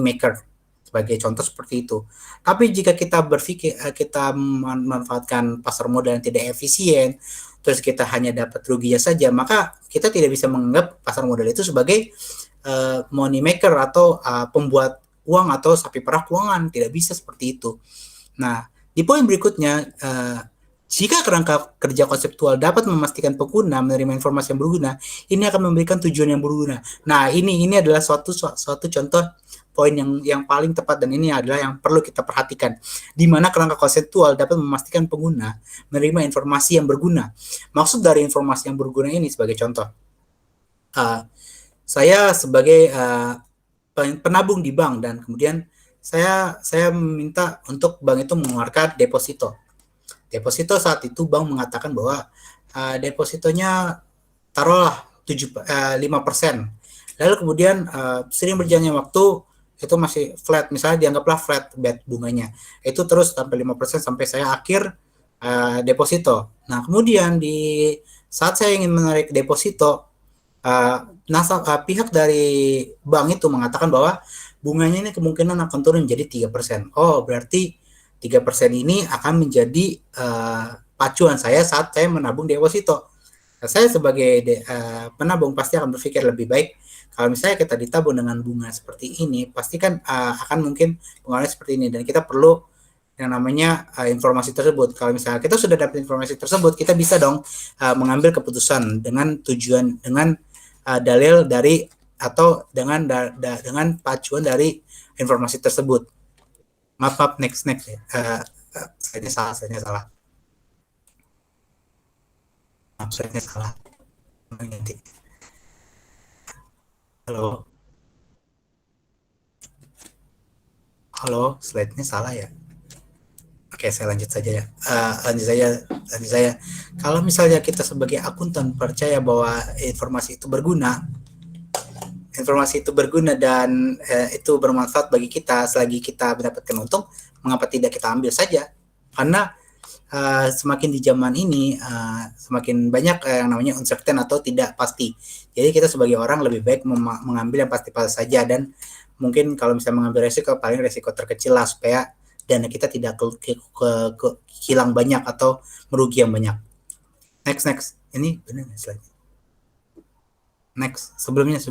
maker sebagai contoh seperti itu. Tapi jika kita berpikir kita memanfaatkan pasar modal yang tidak efisien, terus kita hanya dapat ruginya saja, maka kita tidak bisa menganggap pasar modal itu sebagai money maker atau pembuat uang atau sapi perah keuangan. Tidak bisa seperti itu. Nah, di poin berikutnya, jika kerangka kerja konseptual dapat memastikan pengguna menerima informasi yang berguna, ini akan memberikan tujuan yang berguna. Nah, ini adalah suatu contoh poin yang paling tepat, dan ini adalah yang perlu kita perhatikan, di mana kerangka konseptual dapat memastikan pengguna menerima informasi yang berguna. Maksud dari informasi yang berguna ini sebagai contoh, saya sebagai penabung di bank, dan kemudian saya meminta untuk bank itu mengeluarkan deposito. Deposito saat itu bank mengatakan bahwa depositonya taruhlah 5%. Lalu kemudian sering berjalannya waktu itu masih flat, misalnya dianggaplah flat bet bunganya. Itu terus sampai 5% sampai saya akhir deposito. Nah, kemudian di saat saya ingin menarik deposito, pihak dari bank itu mengatakan bahwa bunganya ini kemungkinan akan turun menjadi 3%. Oh, berarti 3% ini akan menjadi pacuan saya saat saya menabung deposito. Nah, saya sebagai penabung pasti akan berpikir lebih baik kalau misalnya kita ditabung dengan bunga seperti ini, pasti kan akan mungkin pengaruhnya seperti ini, dan kita perlu yang namanya informasi tersebut. Kalau misalnya kita sudah dapat informasi tersebut, kita bisa dong mengambil keputusan dengan tujuan, dengan dalil dari atau dengan pacuan dari informasi tersebut. Maaf, next ya. Saya salah. Maaf, saya salah. Nanti. Halo, slide-nya salah ya. Oke, saya lanjut saja ya. Lanjut saya. Kalau misalnya kita sebagai akuntan percaya bahwa informasi itu berguna dan itu bermanfaat bagi kita selagi kita mendapatkan untung, mengapa tidak kita ambil saja? Karena semakin di zaman ini semakin banyak yang namanya uncertain atau tidak pasti. Jadi kita sebagai orang lebih baik mengambil yang pasti-pasti saja, dan mungkin kalau misalnya mengambil resiko, paling resiko terkecil lah supaya dana kita tidak hilang banyak atau merugi yang banyak. Next. Ini benar slide. Next. Sebelumnya. Next.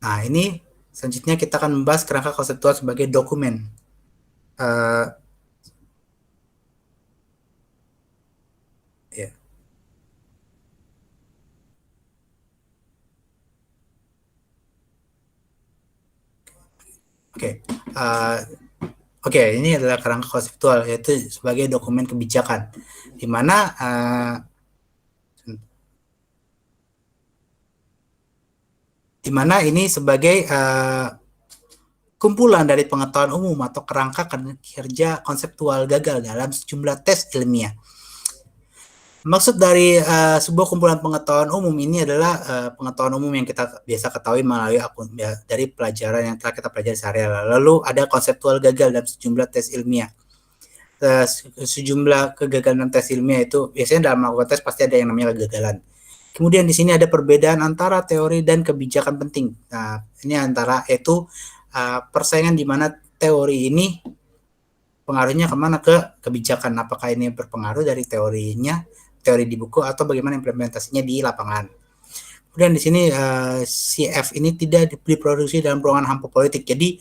Nah, ini selanjutnya kita akan membahas kerangka konseptual sebagai dokumen. Oke, ini adalah kerangka konseptual, yaitu sebagai dokumen kebijakan, di mana ini sebagai kumpulan dari pengetahuan umum atau kerangka kerja konseptual gagal dalam sejumlah tes ilmiah. Maksud dari sebuah kumpulan pengetahuan umum ini adalah pengetahuan umum yang kita biasa ketahui melalui dari pelajaran yang telah kita pelajari sehari-hari. Lalu ada konseptual gagal dalam sejumlah tes ilmiah. Sejumlah kegagalan tes ilmiah itu biasanya dalam melakukan tes pasti ada yang namanya kegagalan. Kemudian di sini ada perbedaan antara teori dan kebijakan penting. Nah, ini antara itu persaingan di mana teori ini pengaruhnya kemana ke kebijakan. Apakah ini berpengaruh dari teori di buku atau bagaimana implementasinya di lapangan. Kemudian di sini CF ini tidak diproduksi dalam ruangan hampa politik. Jadi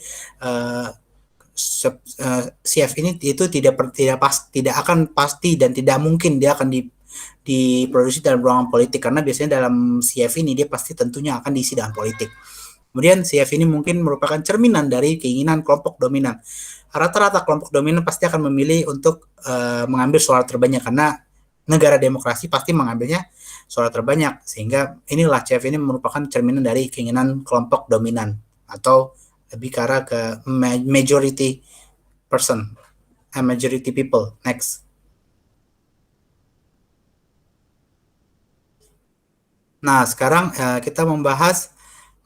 CF ini itu tidak akan pasti dan tidak mungkin dia akan diproduksi dalam ruangan politik, karena biasanya dalam CF ini dia pasti tentunya akan diisi dengan politik. Kemudian CF ini mungkin merupakan cerminan dari keinginan kelompok dominan. Rata-rata kelompok dominan pasti akan memilih untuk mengambil suara terbanyak, karena negara demokrasi pasti mengambilnya suara terbanyak, sehingga inilah CF ini merupakan cerminan dari keinginan kelompok dominan atau lebih ke arah ke majority person, majority people. Next. Nah, sekarang kita membahas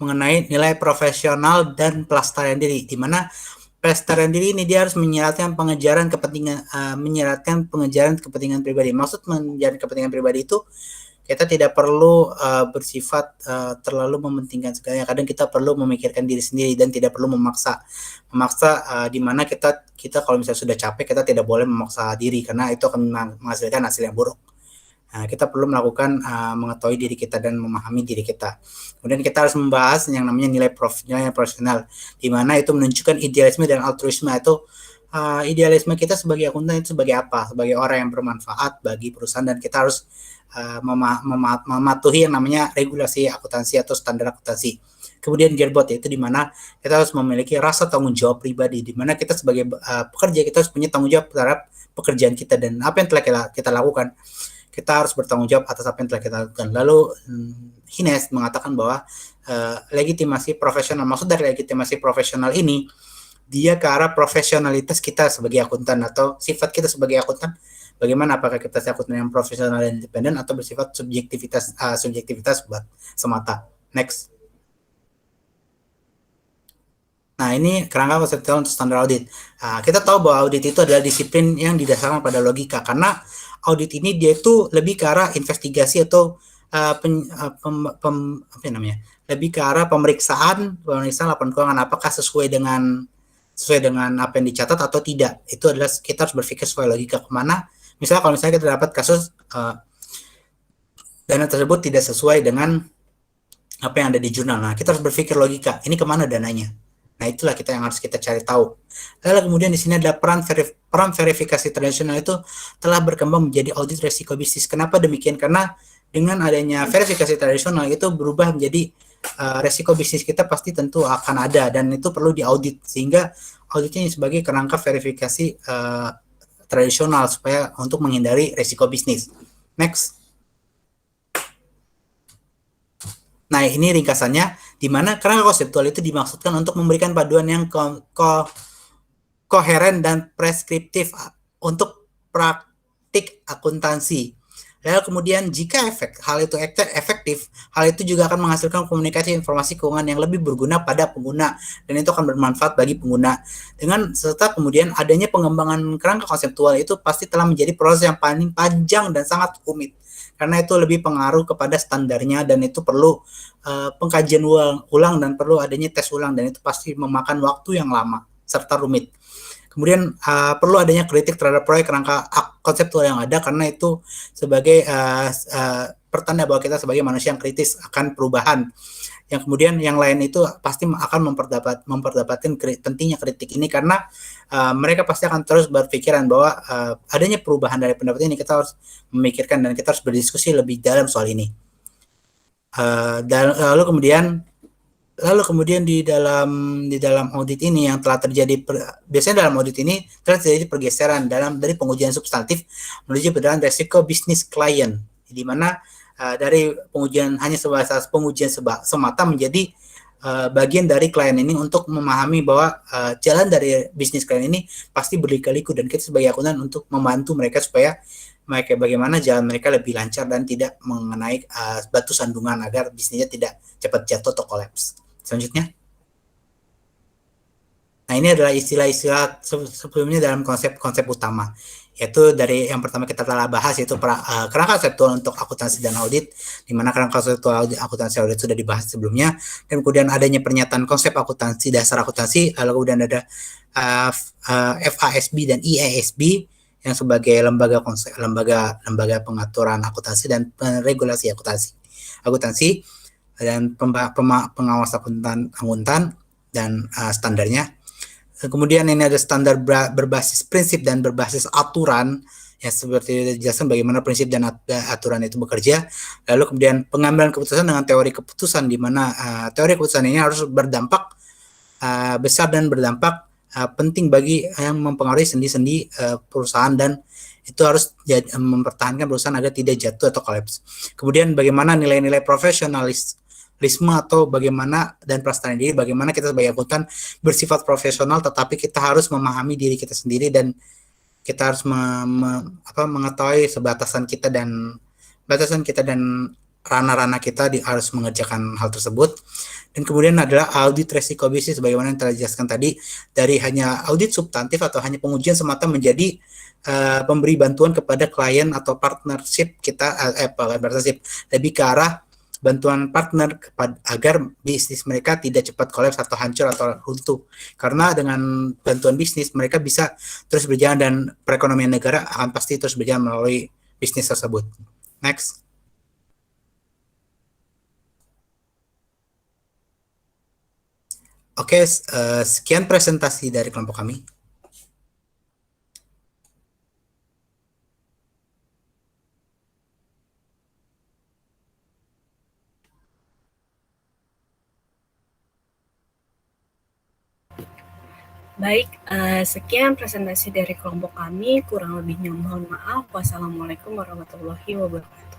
mengenai nilai profesional dan pelestarian diri, di mana pelestarian diri ini dia harus menyeratkan pengejaran kepentingan pribadi. Maksud mengejar kepentingan pribadi itu kita tidak perlu bersifat terlalu mementingkan segalanya. Kadang kita perlu memikirkan diri sendiri dan tidak perlu memaksa di mana kita kalau misalnya sudah capek, kita tidak boleh memaksa diri, karena itu akan menghasilkan hasil yang buruk. Nah, kita perlu melakukan mengetahui diri kita dan memahami diri kita. Kemudian kita harus membahas yang namanya nilai profesional, di mana itu menunjukkan idealisme dan altruisme. Itu idealisme kita sebagai akuntan itu sebagai apa? Sebagai orang yang bermanfaat bagi perusahaan, dan kita harus mematuhi yang namanya regulasi akuntansi atau standar akuntansi. Kemudian gearbot, yaitu di mana kita harus memiliki rasa tanggung jawab pribadi, di mana kita sebagai pekerja kita harus punya tanggung jawab terhadap pekerjaan kita dan apa yang telah kita lakukan. Kita harus bertanggung jawab atas apa yang telah kita lakukan. Lalu Hines mengatakan bahwa legitimasi profesional, maksud dari legitimasi profesional ini, dia ke arah profesionalitas kita sebagai akuntan atau sifat kita sebagai akuntan. Bagaimana, apakah kita akuntan yang profesional dan independen atau bersifat subjektivitas semata. Next. Nah, ini kerangka konseptual untuk standar audit. Kita tahu bahwa audit itu adalah disiplin yang didasarkan pada logika, karena audit ini dia itu lebih ke arah investigasi atau lebih ke arah pemeriksaan laporan keuangan, apakah sesuai dengan apa yang dicatat atau tidak. Itu adalah kita harus berpikir sesuai logika kemana. Misalnya kalau misalnya kita dapat kasus dana tersebut tidak sesuai dengan apa yang ada di jurnal, nah kita harus berpikir logika, ini kemana dananya. Nah, itulah yang harus kita cari tahu. Lalu kemudian di sini ada peran verifikasi tradisional itu telah berkembang menjadi audit resiko bisnis. Kenapa demikian? Karena dengan adanya verifikasi tradisional itu berubah menjadi resiko bisnis kita pasti tentu akan ada, dan itu perlu diaudit, sehingga auditnya sebagai kerangka verifikasi tradisional supaya untuk menghindari resiko bisnis. Next. Nah, ini ringkasannya, di mana kerangka konseptual itu dimaksudkan untuk memberikan paduan yang koheren dan preskriptif untuk praktik akuntansi. Lalu kemudian jika hal itu efektif, hal itu juga akan menghasilkan komunikasi informasi keuangan yang lebih berguna pada pengguna, dan itu akan bermanfaat bagi pengguna. Serta kemudian adanya pengembangan kerangka konseptual itu pasti telah menjadi proses yang paling panjang dan sangat rumit, karena itu lebih pengaruh kepada standarnya, dan itu perlu pengkajian ulang dan perlu adanya tes ulang, dan itu pasti memakan waktu yang lama serta rumit. Kemudian perlu adanya kritik terhadap proyek kerangka konseptual yang ada, karena itu sebagai pertanda bahwa kita sebagai manusia yang kritis akan perubahan. Yang kemudian yang lain itu pasti akan memperdapatkan pentingnya kritik ini, karena mereka pasti akan terus berpikiran bahwa adanya perubahan dari pendapat ini, kita harus memikirkan dan kita harus berdiskusi lebih dalam soal ini. Dan lalu kemudian di dalam audit ini yang telah terjadi, biasanya dalam audit ini telah terjadi pergeseran dari pengujian substantif menuju pedoman resiko bisnis klien, di mana dari pengujian hanya sebatas pengujian semata menjadi bagian dari klien ini untuk memahami bahwa jalan dari bisnis klien ini pasti berliku-liku, dan kita sebagai akuntan untuk membantu mereka supaya bagaimana jalan mereka lebih lancar dan tidak mengenai batu sandungan agar bisnisnya tidak cepat jatuh atau kolaps. Selanjutnya. Nah, ini adalah istilah-istilah sebelumnya dalam konsep utama, yaitu dari yang pertama kita telah bahas, yaitu kerangka konseptual untuk akuntansi dan audit, di mana kerangka konseptual akuntansi audit sudah dibahas sebelumnya, dan kemudian adanya pernyataan konsep akuntansi, dasar akuntansi, lalu kemudian ada FASB dan IASB yang sebagai lembaga pengaturan akuntansi dan regulasi akuntansi. dan pengawas akuntan dan standarnya. Kemudian ini ada standar berbasis prinsip dan berbasis aturan, yang seperti dijelaskan bagaimana prinsip dan aturan itu bekerja. Lalu kemudian pengambilan keputusan dengan teori keputusan, di mana teori keputusan ini harus berdampak besar dan berdampak penting bagi yang mempengaruhi sendi-sendi perusahaan, dan itu harus mempertahankan perusahaan agar tidak jatuh atau kolaps. Kemudian bagaimana nilai-nilai profesionalisme atau bagaimana dan pelestarian diri, bagaimana kita sebagai akuntan bersifat profesional, tetapi kita harus memahami diri kita sendiri dan kita harus mengetahui batasan kita dan ranah-ranah kita harus mengerjakan hal tersebut. Dan kemudian adalah audit resiko bisnis, bagaimana yang telah dijelaskan tadi, dari hanya audit substantif atau hanya pengujian semata menjadi pemberi bantuan kepada klien atau partnership kita, partnership lebih ke arah bantuan partner agar bisnis mereka tidak cepat kolaps atau hancur atau runtuh. Karena dengan bantuan bisnis mereka bisa terus berjalan dan perekonomian negara akan pasti terus berjalan melalui bisnis tersebut. Next. Oke, sekian presentasi dari kelompok kami. Baik, sekian presentasi dari kelompok kami. Kurang lebihnya mohon maaf. Wassalamualaikum warahmatullahi wabarakatuh.